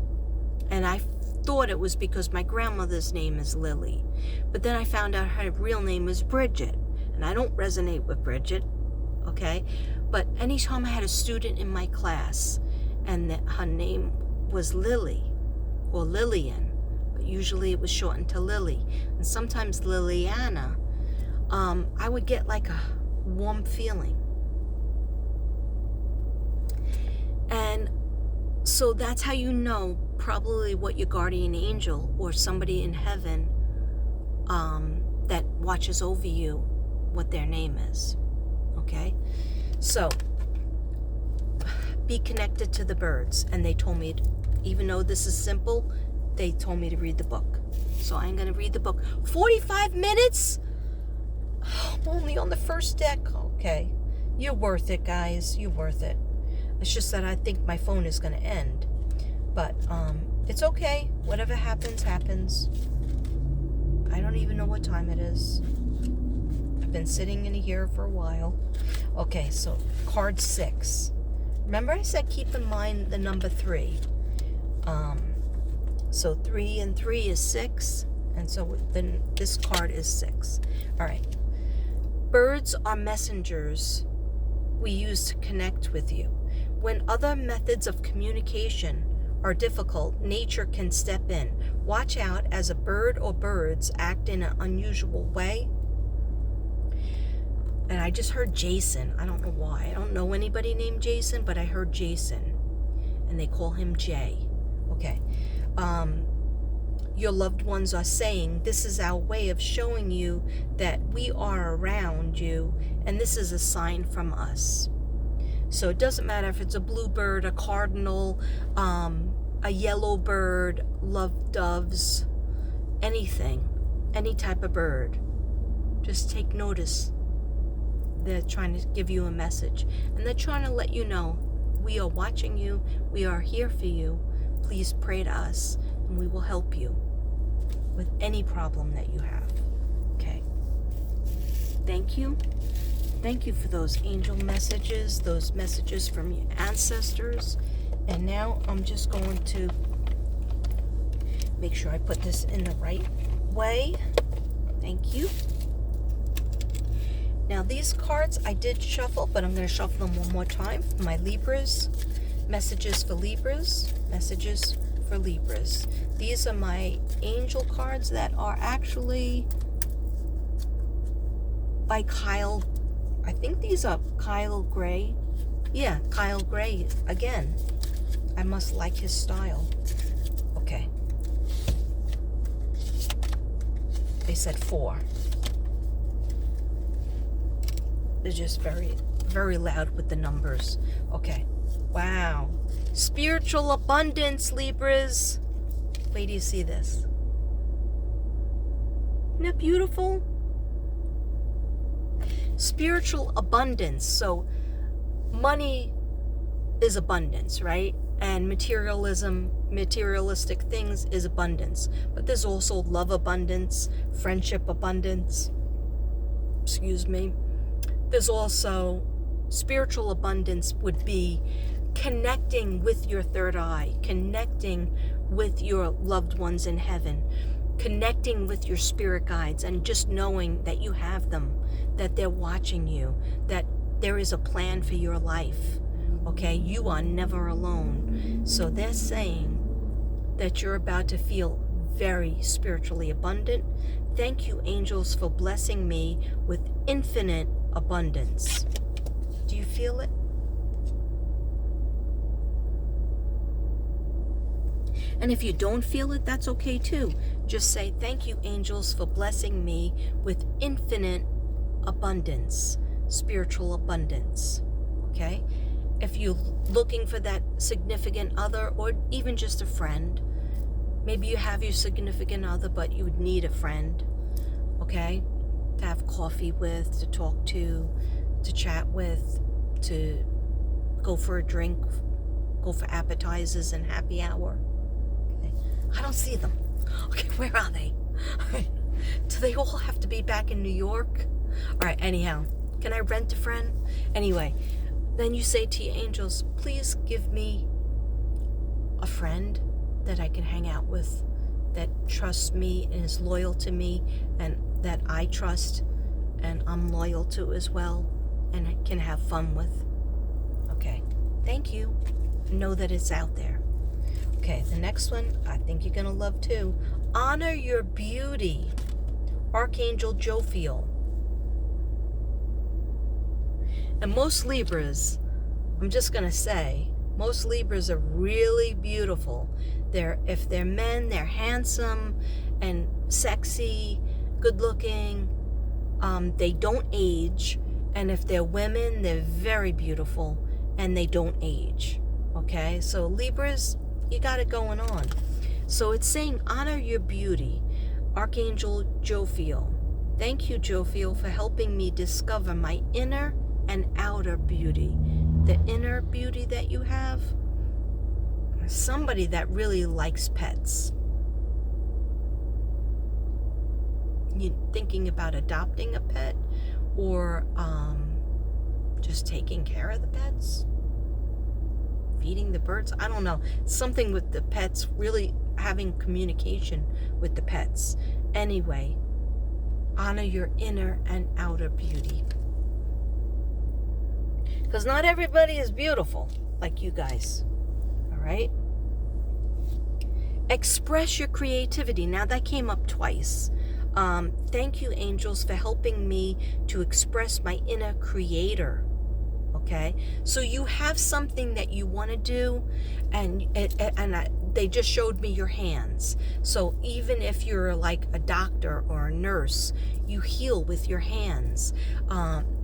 and I thought it was because my grandmother's name is Lily, but then I found out her real name is Bridget, and I don't resonate with Bridget, okay? But anytime I had a student in my class and her name was Lily or Lillian, but usually it was shortened to Lily, and sometimes Liliana, I would get like a warm feeling. And so that's how you know probably what your guardian angel or somebody in heaven that watches over you, what their name is. Okay? So, be connected to the birds. And they told me, even though this is simple, they told me to read the book. So I'm going to read the book. 45 minutes? I'm only on the first deck. Okay. You're worth it, guys. You're worth it. It's just that I think my phone is going to end. But it's okay. Whatever happens, happens. I don't even know what time it is. I've been sitting in here for a while. Okay, so card 6. Remember I said keep in mind the number 3. So 3 and 3 is 6. And so then this card is 6. All right. Birds are messengers we use to connect with you. When other methods of communication are difficult, nature can step in. Watch out as a bird or birds act in an unusual way. And I just heard Jason. I don't know why. I don't know anybody named Jason, but I heard Jason. And they call him Jay. Okay. Your loved ones are saying, this is our way of showing you that we are around you, and this is a sign from us. So it doesn't matter if it's a bluebird, a cardinal, a yellow bird, love doves, anything, any type of bird. Just take notice. They're trying to give you a message. And they're trying to let you know, we are watching you. We are here for you. Please pray to us, and we will help you with any problem that you have. Okay. Thank you. Thank you for those angel messages, those messages from your ancestors. And now I'm just going to make sure I put this in the right way. Thank you. Now these cards I did shuffle, but I'm going to shuffle them one more time for my Libras. Messages for Libras. Messages for Libras. These are my angel cards that are actually by Kyle. I think these are Kyle Gray. Yeah, Kyle Gray again. I must like his style. Okay. They said 4. They're just very, very loud with the numbers. Okay. Wow. Spiritual abundance, Libras. Wait till you see this. Isn't that beautiful? Spiritual abundance. So money is abundance, right? And materialistic things is abundance. But there's also love abundance, friendship abundance. Excuse me. There's also spiritual abundance would be connecting with your third eye, connecting with your loved ones in heaven, connecting with your spirit guides, and just knowing that you have them, that they're watching you, that there is a plan for your life. Okay, you are never alone. So they're saying that you're about to feel very spiritually abundant. Thank you, angels, for blessing me with infinite abundance. Do you feel it? And if you don't feel it, that's okay too. Just say, thank you, angels, for blessing me with infinite abundance, spiritual abundance. Okay? If you're looking for that significant other, or even just a friend, maybe you have your significant other, but you would need a friend, okay? To have coffee with, to talk to chat with, to go for a drink, go for appetizers and happy hour. Okay. I don't see them. Okay, where are they? Do they all have to be back in New York? All right, anyhow, can I rent a friend? Anyway, then you say to your angels, please give me a friend that I can hang out with, that trusts me and is loyal to me, and that I trust and I'm loyal to as well, and can have fun with. thank you. Know that it's out there. Okay, the next one I think you're going to love too. Honor your beauty. Archangel Jophiel. And most Libras, I'm just going to say, most Libras are really beautiful. If they're men, they're handsome and sexy, good looking. They don't age. And if they're women, they're very beautiful and they don't age. Okay, so Libras, you got it going on. So it's saying honor your beauty. Archangel Jophiel. Thank you, Jophiel, for helping me discover my inner and outer beauty. The inner beauty that you have, somebody that really likes pets. You thinking about adopting a pet or just taking care of the pets? Feeding the birds? I don't know. Something with the pets, really having communication with the pets. Anyway, honor your inner and outer beauty. Because not everybody is beautiful like you guys. All right? Express your creativity. Now that came up twice. Thank you, angels, for helping me to express my inner creator. Okay? So you have something that you want to do, and they just showed me your hands. So even if you're like a doctor or a nurse, you heal with your hands.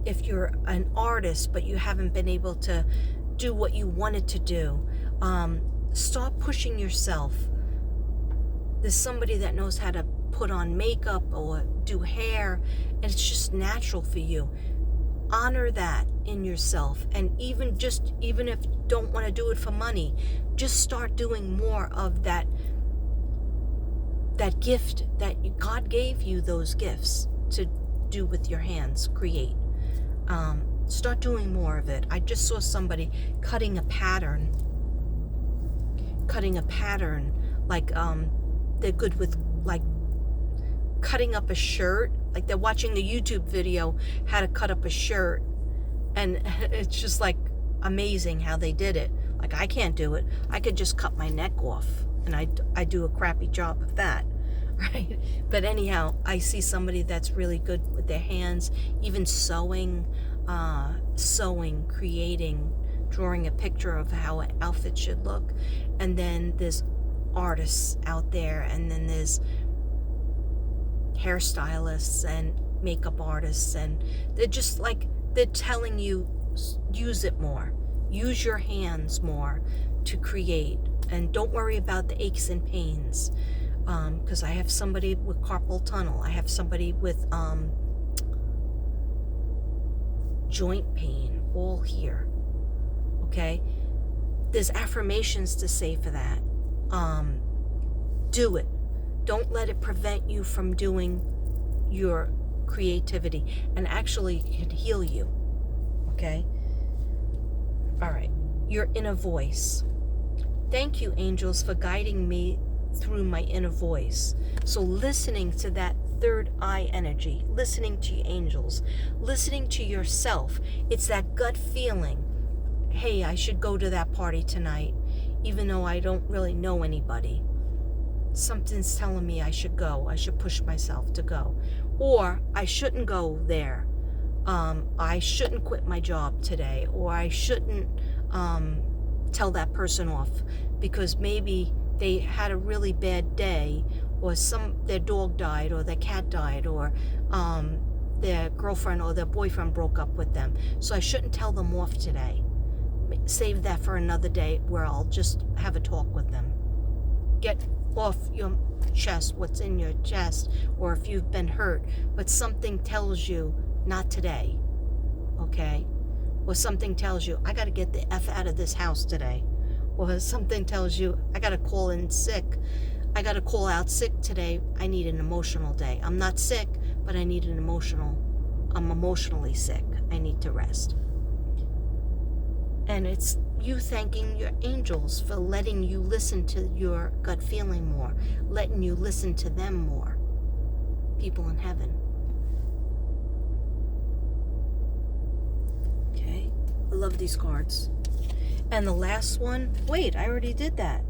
If you're an artist but you haven't been able to do what you wanted to do, stop pushing yourself. There's somebody that knows how to put on makeup or do hair, and it's just natural for you. Honor that in yourself. And even if you don't want to do it for money, just start doing more of that gift that God gave you, those gifts to do with your hands, create. Start doing more of it. I just saw somebody cutting a pattern, like they're good with like cutting up a shirt, like they're watching a YouTube video how to cut up a shirt, and it's just like amazing how they did it. Like, I can't do it. I could just cut my neck off, and I do a crappy job of that, right? But anyhow, I see somebody that's really good with their hands, even sewing, creating, drawing a picture of how an outfit should look. And then there's artists out there, and then there's hairstylists and makeup artists, and they're telling you, use it more, use your hands more to create, and don't worry about the aches and pains, because I have somebody with carpal tunnel, I have somebody with joint pain, all here. Okay, there's affirmations to say for that. Do it. Don't let it prevent you from doing your creativity, and actually it can heal you. Okay? All right. Your inner voice. Thank you, angels, for guiding me through my inner voice. So listening to that third eye energy, listening to your angels, listening to yourself. It's that gut feeling. Hey, I should go to that party tonight, even though I don't really know anybody. Something's telling me I should go. I should push myself to go. Or I shouldn't go there. I shouldn't quit my job today. Or I shouldn't tell that person off because maybe they had a really bad day, or their dog died, or their cat died, or their girlfriend or their boyfriend broke up with them. So I shouldn't tell them off today. Save that for another day where I'll just have a talk with them. Get off your chest what's in your chest, or if you've been hurt, but something tells you not today, okay? Or something tells you, I got to get the F out of this house today. Or something tells you, I got to call in sick. I got to call out sick today. I need an emotional day. I'm not sick, but I'm emotionally sick. I need to rest. And it's you thanking your angels for letting you listen to your gut feeling more, letting you listen to them more. People in heaven. Okay? I love these cards. And the last one, wait, I already did that.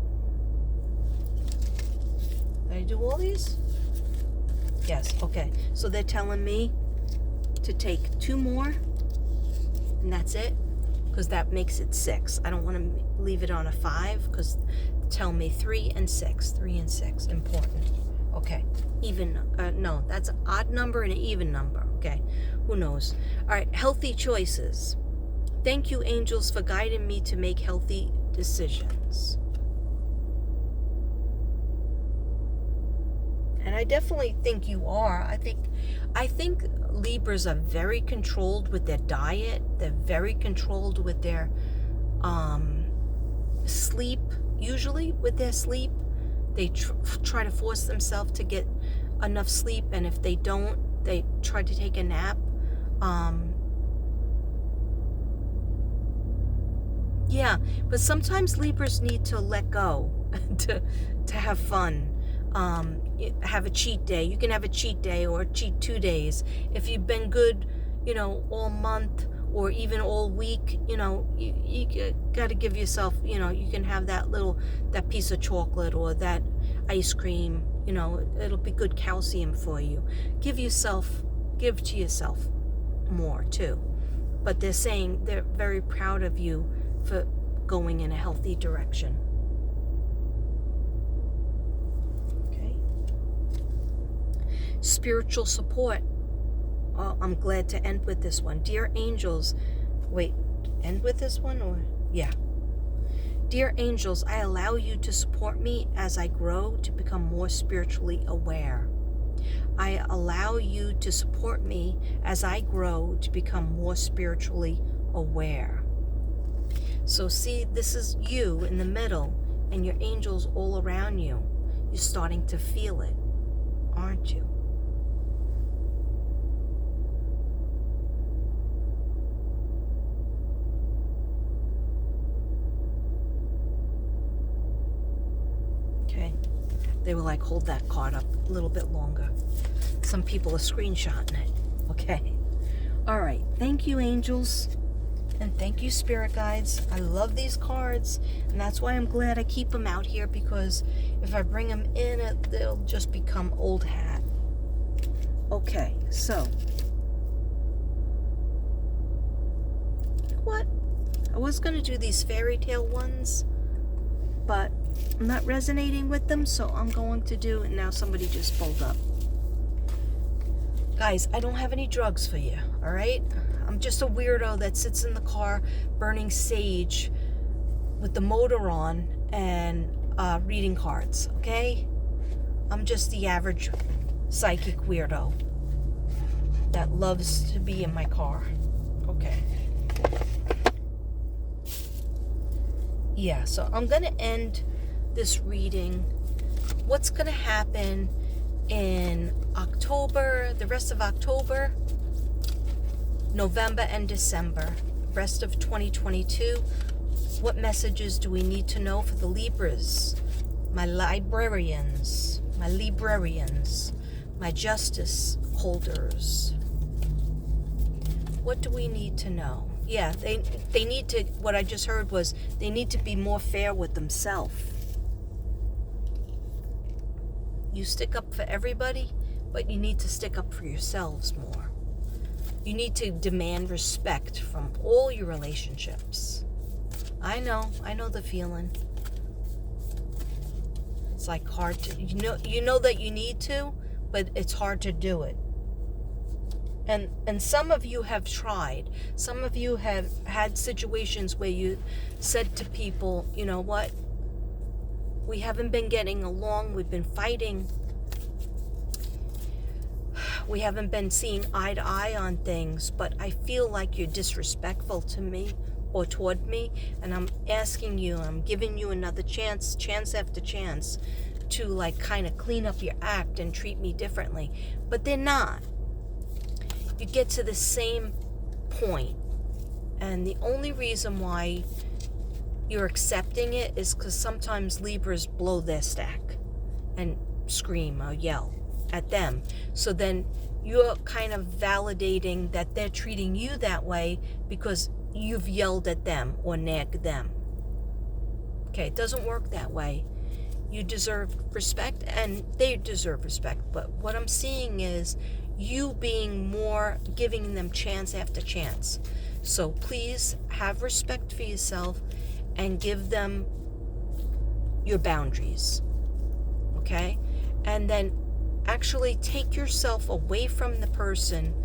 Did I do all these? Yes, okay. So they're telling me to take 2 more, and that's it, because that makes it 6. I don't want to leave it on a 5, because tell me 3 and 6. 3 and 6, important. Okay, even, no, that's an odd number and an even number. Okay, who knows? All right, healthy choices. Thank you, angels, for guiding me to make healthy decisions. And I definitely think you are. I think Libras are very controlled with their diet. They're very controlled with their sleep, usually with their sleep. They try to force themselves to get enough sleep, and if they don't, they try to take a nap. Yeah, but sometimes Libras need to let go to have fun. Have a cheat day. You can have a cheat day or cheat 2 days. If you've been good, all month or even all week, you got to give yourself, you can have that piece of chocolate or that ice cream, it'll be good calcium for you. Give to yourself more too. But they're saying they're very proud of you for going in a healthy direction. Okay. Spiritual support. Oh, I'm glad to end with this one. Dear angels, wait, end with this one or? Yeah. Dear angels, I allow you to support me as I grow to become more spiritually aware. I allow you to support me as I grow to become more spiritually aware. So see, this is you in the middle and your angels all around you. You're starting to feel it, aren't you? Okay. They were like, hold that card up a little bit longer. Some people are screenshotting it. Okay. All right. Thank you, angels. And thank you, spirit guides. I love these cards. And that's why I'm glad I keep them out here, because if I bring them in, they'll just become old hat. Okay. So. What? I was going to do these fairy tale ones, but I'm not resonating with them, so I'm going to do, and now somebody just pulled up. Guys, I don't have any drugs for you, all right? I'm just a weirdo that sits in the car burning sage with the motor on and reading cards, okay? I'm just the average psychic weirdo that loves to be in my car, okay? Yeah, so I'm going to end this reading. What's going to happen in October, the rest of October, November and December, rest of 2022. What messages do we need to know for the Libras, my librarians, my librarians, my justice holders? What do we need to know? Yeah, they need to, what I just heard was they need to be more fair with themselves. You stick up for everybody, but you need to stick up for yourselves more. You need to demand respect from all your relationships. I know the feeling. It's like hard to, you know that you need to, but it's hard to do it. And some of you have tried. Some of you have had situations where you said to people, you know what? We haven't been getting along. We've been fighting. We haven't been seeing eye to eye on things, but I feel like you're disrespectful to me or toward me, and I'm asking you, I'm giving you another chance after chance to like kind of clean up your act and treat me differently. But they're not. You get to the same point, and the only reason why you're accepting it is because sometimes Libras blow their stack and scream or yell at them. So then you're kind of validating that they're treating you that way because you've yelled at them or nagged them. Okay, it doesn't work that way. You deserve respect, and they deserve respect. But what I'm seeing is you being more, giving them chance after chance. So please have respect for yourself and give them your boundaries. Okay? And then actually take yourself away from the person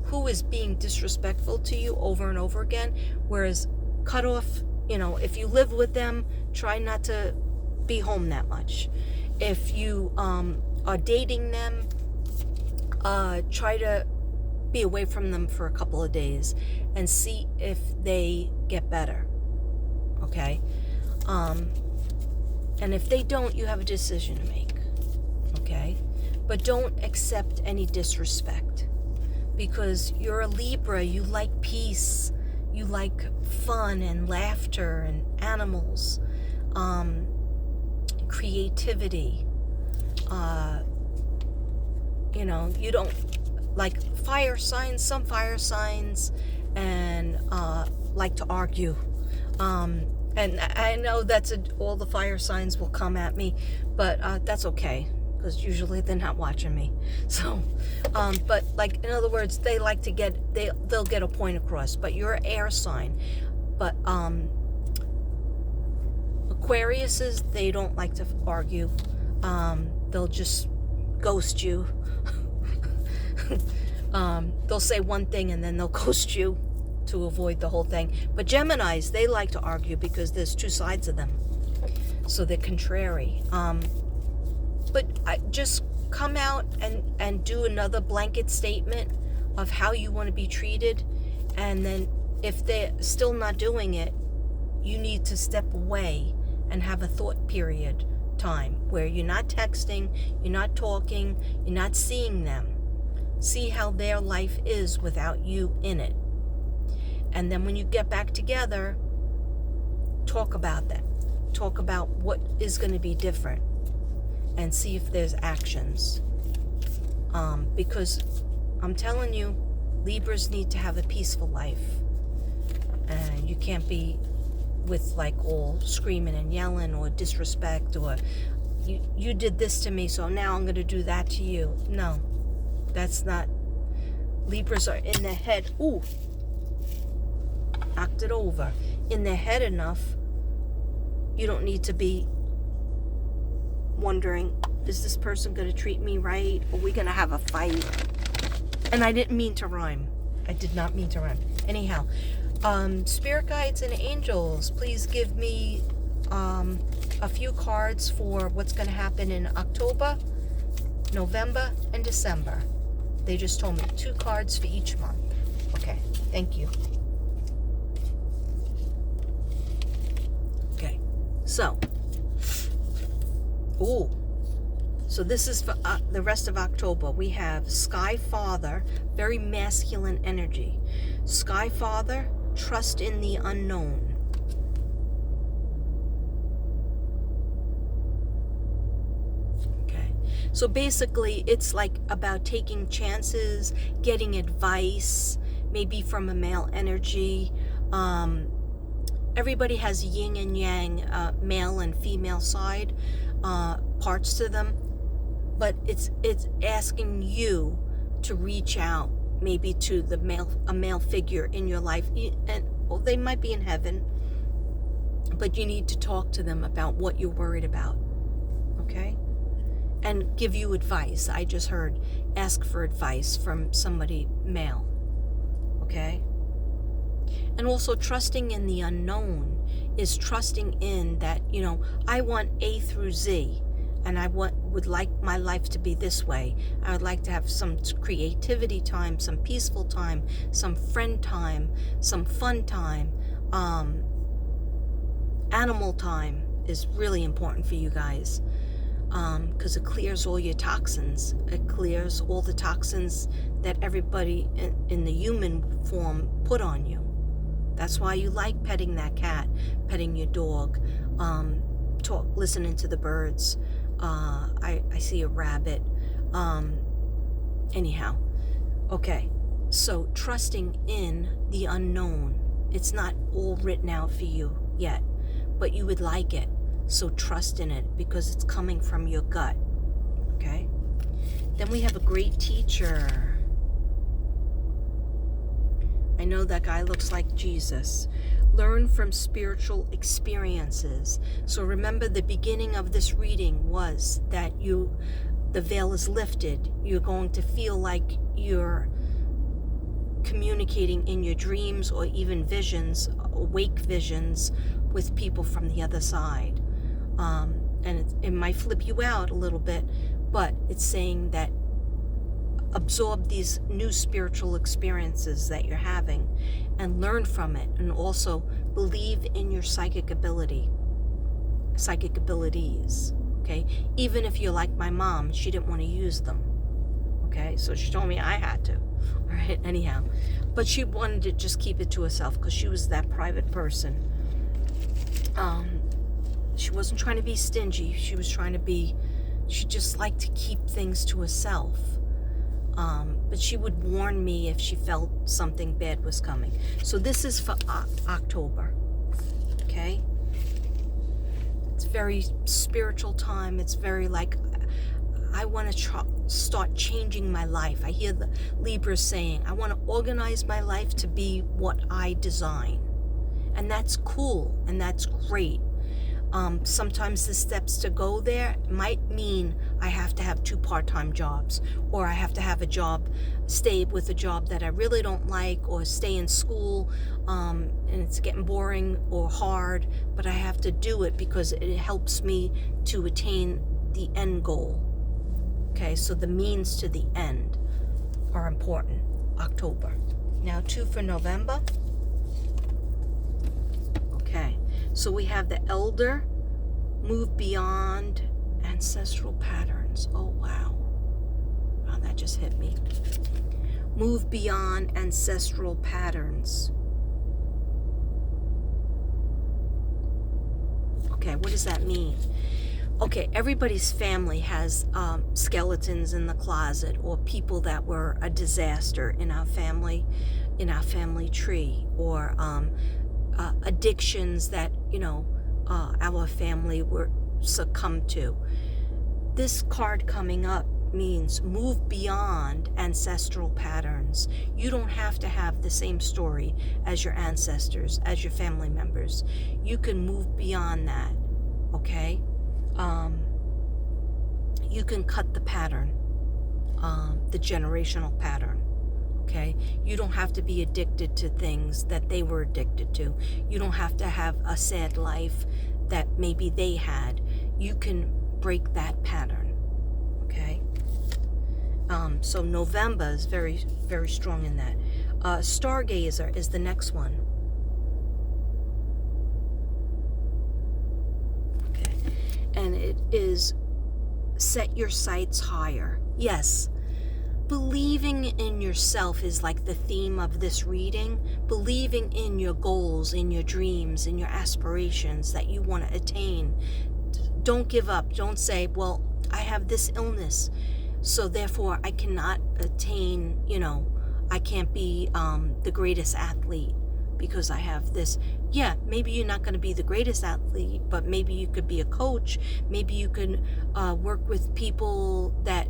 who is being disrespectful to you over and over again. Whereas cut off, if you live with them, try not to be home that much. If you are dating them, try to be away from them for a couple of days and see if they get better. Okay? And if they don't, you have a decision to make. Okay? But don't accept any disrespect, because you're a Libra. You like peace. You like fun and laughter and animals, creativity. You don't like fire signs. Some fire signs and like to argue. And I know all the fire signs will come at me, but that's okay, because usually they're not watching me. So, but like, in other words, they like to they'll get a point across. But you're an air sign. But Aquariuses, they don't like to argue. They'll just ghost you. They'll say one thing and then they'll ghost you to avoid the whole thing. But Geminis, they like to argue because there's two sides of them. So they're contrary. But just come out and do another blanket statement of how you want to be treated. And then if they're still not doing it, you need to step away and have a thought period time where you're not texting, you're not talking, you're not seeing them. See how their life is without you in it. And then when you get back together, talk about that. Talk about what is going to be different and see if there's actions. Because I'm telling you, Libras need to have a peaceful life. And you can't be with like all screaming and yelling or disrespect or you did this to me, so now I'm going to do that to you. No, that's not. Libras are in their head. Ooh, knocked it over. In their head enough, you don't need to be wondering, is this person going to treat me right? Are we going to have a fight? And I didn't mean to rhyme. I did not mean to rhyme. Anyhow, spirit guides and angels, please give me a few cards for what's going to happen in October, November, and December. They just told me 2 cards for each month. Okay, thank you. Okay, so this is for the rest of October. We have Sky Father, very masculine energy. Sky Father, trust in the unknown. Okay, so basically it's like about taking chances, getting advice, maybe from a male energy. Everybody has yin and yang, male and female side, parts to them, but it's asking you to reach out maybe to a male figure in your life, and they might be in heaven, but you need to talk to them about what you're worried about, okay? And give you advice. I just heard ask for advice from somebody male, okay? And also trusting in the unknown is trusting in that, I want A through Z, and I would like my life to be this way. I would like to have some creativity time, some peaceful time, some friend time, some fun time. Animal time is really important for you guys, because it clears all your toxins. It clears all the toxins that everybody in the human form put on you. That's why you like petting that cat, petting your dog, listening to the birds. I see a rabbit. Anyhow, okay. So trusting in the unknown. It's not all written out for you yet, but you would like it. So trust in it because it's coming from your gut. Okay? Then we have a great teacher. I know that guy looks like Jesus. Learn from spiritual experiences. So remember, the beginning of this reading was that the veil is lifted. You're going to feel like you're communicating in your dreams or even visions, awake visions, with people from the other side. And it might flip you out a little bit, but it's saying that absorb these new spiritual experiences that you're having and learn from it, and also believe in your psychic abilities. Okay, even if you're like my mom, she didn't want to use them. Okay, so she told me I had to. All right, anyhow, but she wanted to just keep it to herself because she was that private person. She wasn't trying to be stingy. She just liked to keep things to herself. But she would warn me if she felt something bad was coming. So this is for October. Okay? It's very spiritual time. It's very like, I want to start changing my life. I hear the Libras saying, I want to organize my life to be what I design. And that's cool, and that's great. Sometimes the steps to go there might mean I have to have 2 part-time jobs, or I have to have stay with a job that I really don't like, or stay in school, and it's getting boring or hard, but I have to do it because it helps me to attain the end goal. Okay, so the means to the end are important. October. Now 2 for November. Okay, so we have the elder, move beyond ancestral patterns. Oh, wow. Wow, that just hit me. Move beyond ancestral patterns. Okay, what does that mean? Okay, everybody's family has skeletons in the closet, or people that were a disaster in our family tree, or addictions that our family were succumbed to. This card coming up means move beyond ancestral patterns. You don't have to have the same story as your ancestors, as your family members. You can move beyond that. Okay? You can cut the pattern, the generational pattern. Okay? You don't have to be addicted to things that they were addicted to. You don't have to have a sad life that maybe they had. You can break that pattern. Okay? So November is very, very strong in that. Stargazer is the next one. Okay. And it is set your sights higher. Yes. Believing in yourself is like the theme of this reading. Believing in your goals, in your dreams, in your aspirations that you want to attain. Don't give up. Don't say, well, I have this illness, so therefore I cannot attain, I can't be the greatest athlete because I have this. Yeah, maybe you're not going to be the greatest athlete, but maybe you could be a coach. Maybe you can work with people that,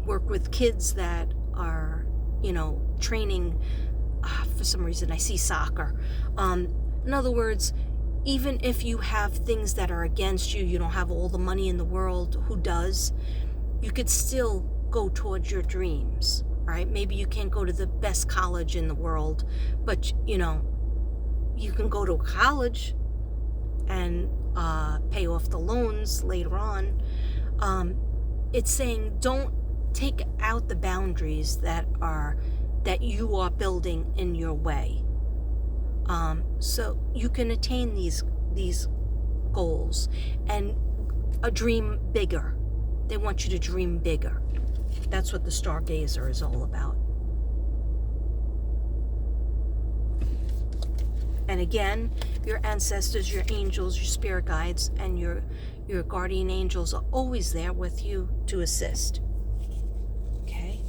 work with kids that are, training. For some reason, I see soccer. In other words, even if you have things that are against you, you don't have all the money in the world, who does? You could still go towards your dreams, right? Maybe you can't go to the best college in the world, but, you can go to college and pay off the loans later on. It's saying don't take out the boundaries that you are building in your way. So you can attain these goals and dream bigger. They want you to dream bigger. That's what the Stargazer is all about. And again, your ancestors, your angels, your spirit guides, and your guardian angels are always there with you to assist. Okay?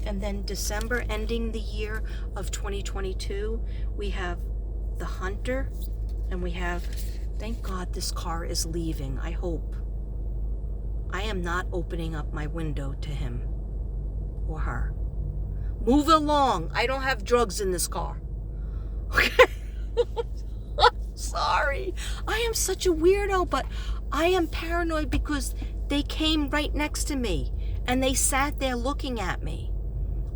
And then December, ending the year of 2022, we have the Hunter, And we have, thank God this car is leaving, I hope. I am not opening up my window to him or her. Move along. I don't have drugs in this car. Okay? Sorry. I am such a weirdo, but I am paranoid because they came right next to me and they sat there looking at me.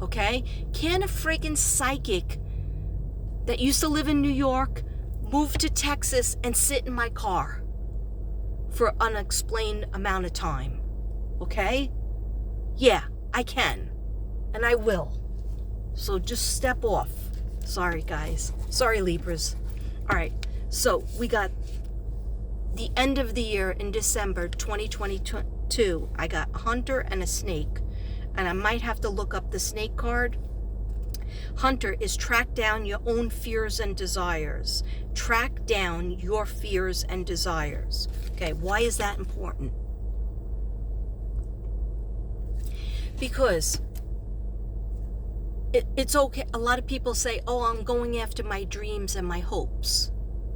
Okay? Can a friggin' psychic that used to live in New York move to Texas and sit in my car for an unexplained amount of time? Okay? Yeah, I can. And I will. So just step off. Sorry, guys. Sorry, Libras. All right. So we got the end of the year in December 2022. I got a hunter and a snake. And I might have to look up the snake card. Hunter is track down your own fears and desires. Track down your fears and desires. Okay, why is that important? Because it's okay. A lot of people say, oh, I'm going after my dreams and my hopes,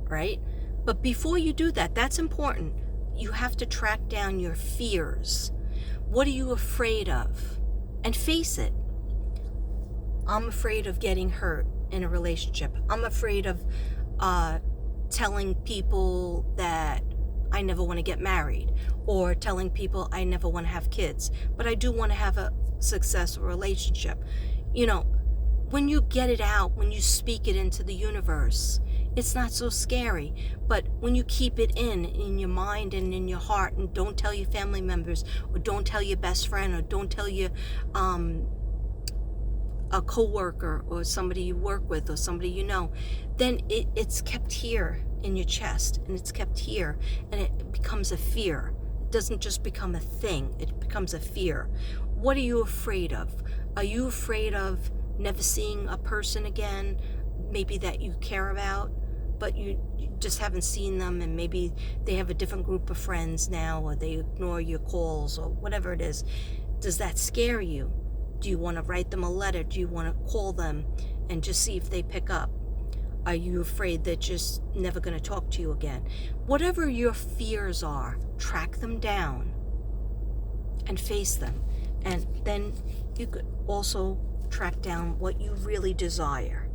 right? But before you do that, that's important. You have to track down your fears. What are you afraid of? And face it. I'm afraid of getting hurt in a relationship. I'm afraid of telling people that I never want to get married, or telling people I never want to have kids, but I do want to have a successful relationship. You know, when you get it out, when you speak it into the universe, it's not so scary. But when you keep it in your mind and in your heart, and don't tell your family members, or don't tell your best friend, or don't tell your a coworker or somebody you work with or somebody you know, then it's kept here in your chest, and it's kept here, and it becomes a fear. It doesn't just become a thing, it becomes a fear. What are you afraid of? Are you afraid of never seeing a person again, maybe that you care about, but you just haven't seen them, and maybe they have a different group of friends now, or they ignore your calls, or whatever it is? Does that scare you? Do you want to write them a letter? Do you want to call them and just see if they pick up? Are you afraid they're just never going to talk to you again? Whatever your fears are, track them down and face them. And then you could also track down what you really desire.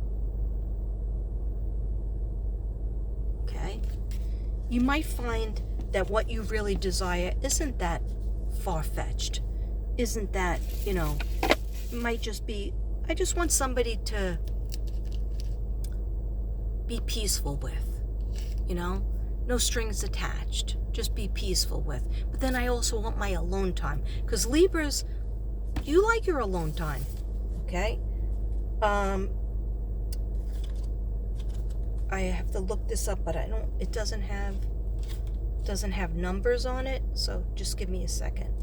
Okay? You might find that what you really desire isn't that far-fetched. Isn't that, it might just be, I just want somebody to be peaceful with, no strings attached, just be peaceful with. But then I also want my alone time, because Libras, you like your alone time, okay? I have to look this up, but it doesn't have numbers on it, so just give me a second.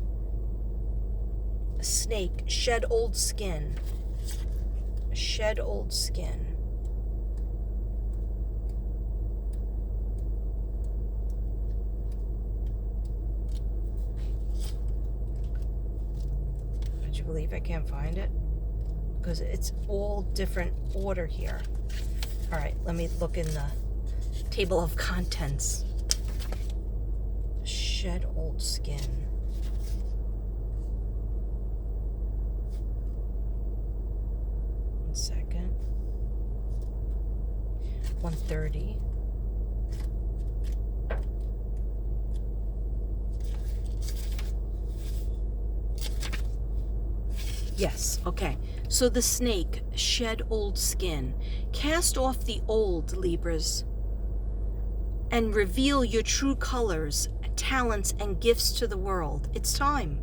A snake, shed old skin. Shed old skin. Would you believe I can't find it? Because it's all different order here. All right, let me look in the table of contents. Shed old skin. Second. 130. Yes, okay. So the snake, shed old skin. Cast off the old, Libras, and reveal your true colors, talents, and gifts to the world. It's time.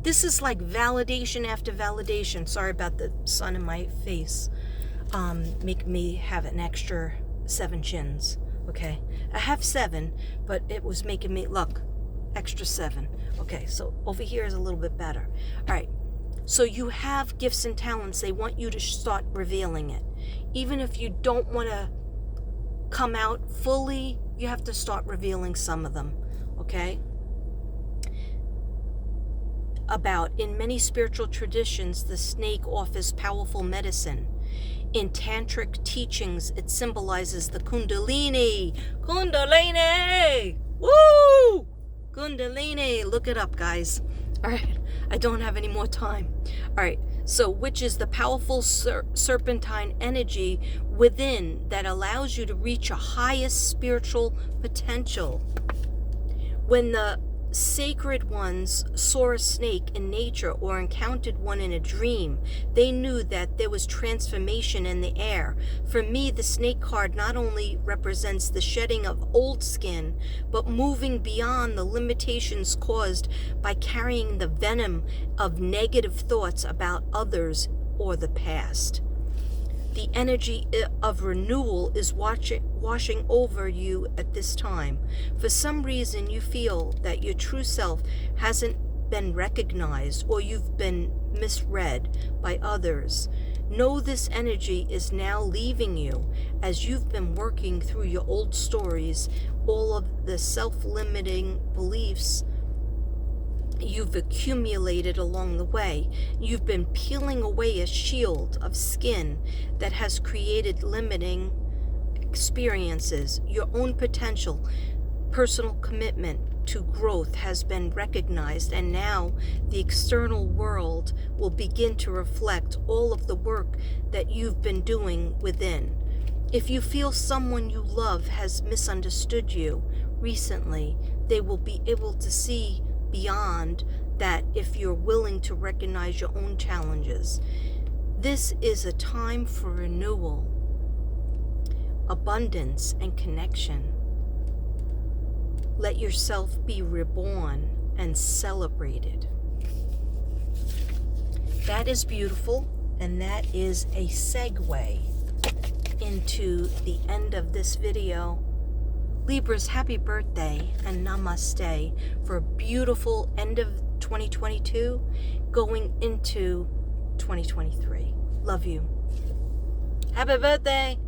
This is like validation after validation. Sorry about the sun in my face. Make me have an extra 7 chins. Okay, I have 7, but it was making me look extra 7. Okay, so over here is a little bit better. All right, so you have gifts and talents. They want you to start revealing it. Even if you don't want to come out fully, you have to start revealing some of them. Okay. In many spiritual traditions, the snake offers powerful medicine. In tantric teachings, it symbolizes the Kundalini. Kundalini! Woo! Kundalini. Look it up, guys. All right, I don't have any more time. All right, so which is the powerful serpentine energy within that allows you to reach a highest spiritual potential. When the sacred ones saw a snake in nature or encountered one in a dream, they knew that there was transformation in the air. For me, the snake card not only represents the shedding of old skin, but moving beyond the limitations caused by carrying the venom of negative thoughts about others or the past. The energy of renewal is washing over you at this time. For some reason, you feel that your true self hasn't been recognized or you've been misread by others. Know this energy is now leaving you as you've been working through your old stories, all of the self-limiting beliefs you've accumulated along the way. You've been peeling away a shield of skin that has created limiting experiences. Your own potential, personal commitment to growth has been recognized, and now the external world will begin to reflect all of the work that you've been doing within. If you feel someone you love has misunderstood you recently, they will be able to see beyond that if you're willing to recognize your own challenges. This is a time for renewal, abundance, and connection. Let yourself be reborn and celebrated. That is beautiful, and that is a segue into the end of this video. Libras, happy birthday and namaste for a beautiful end of 2022 going into 2023. Love you. Happy birthday.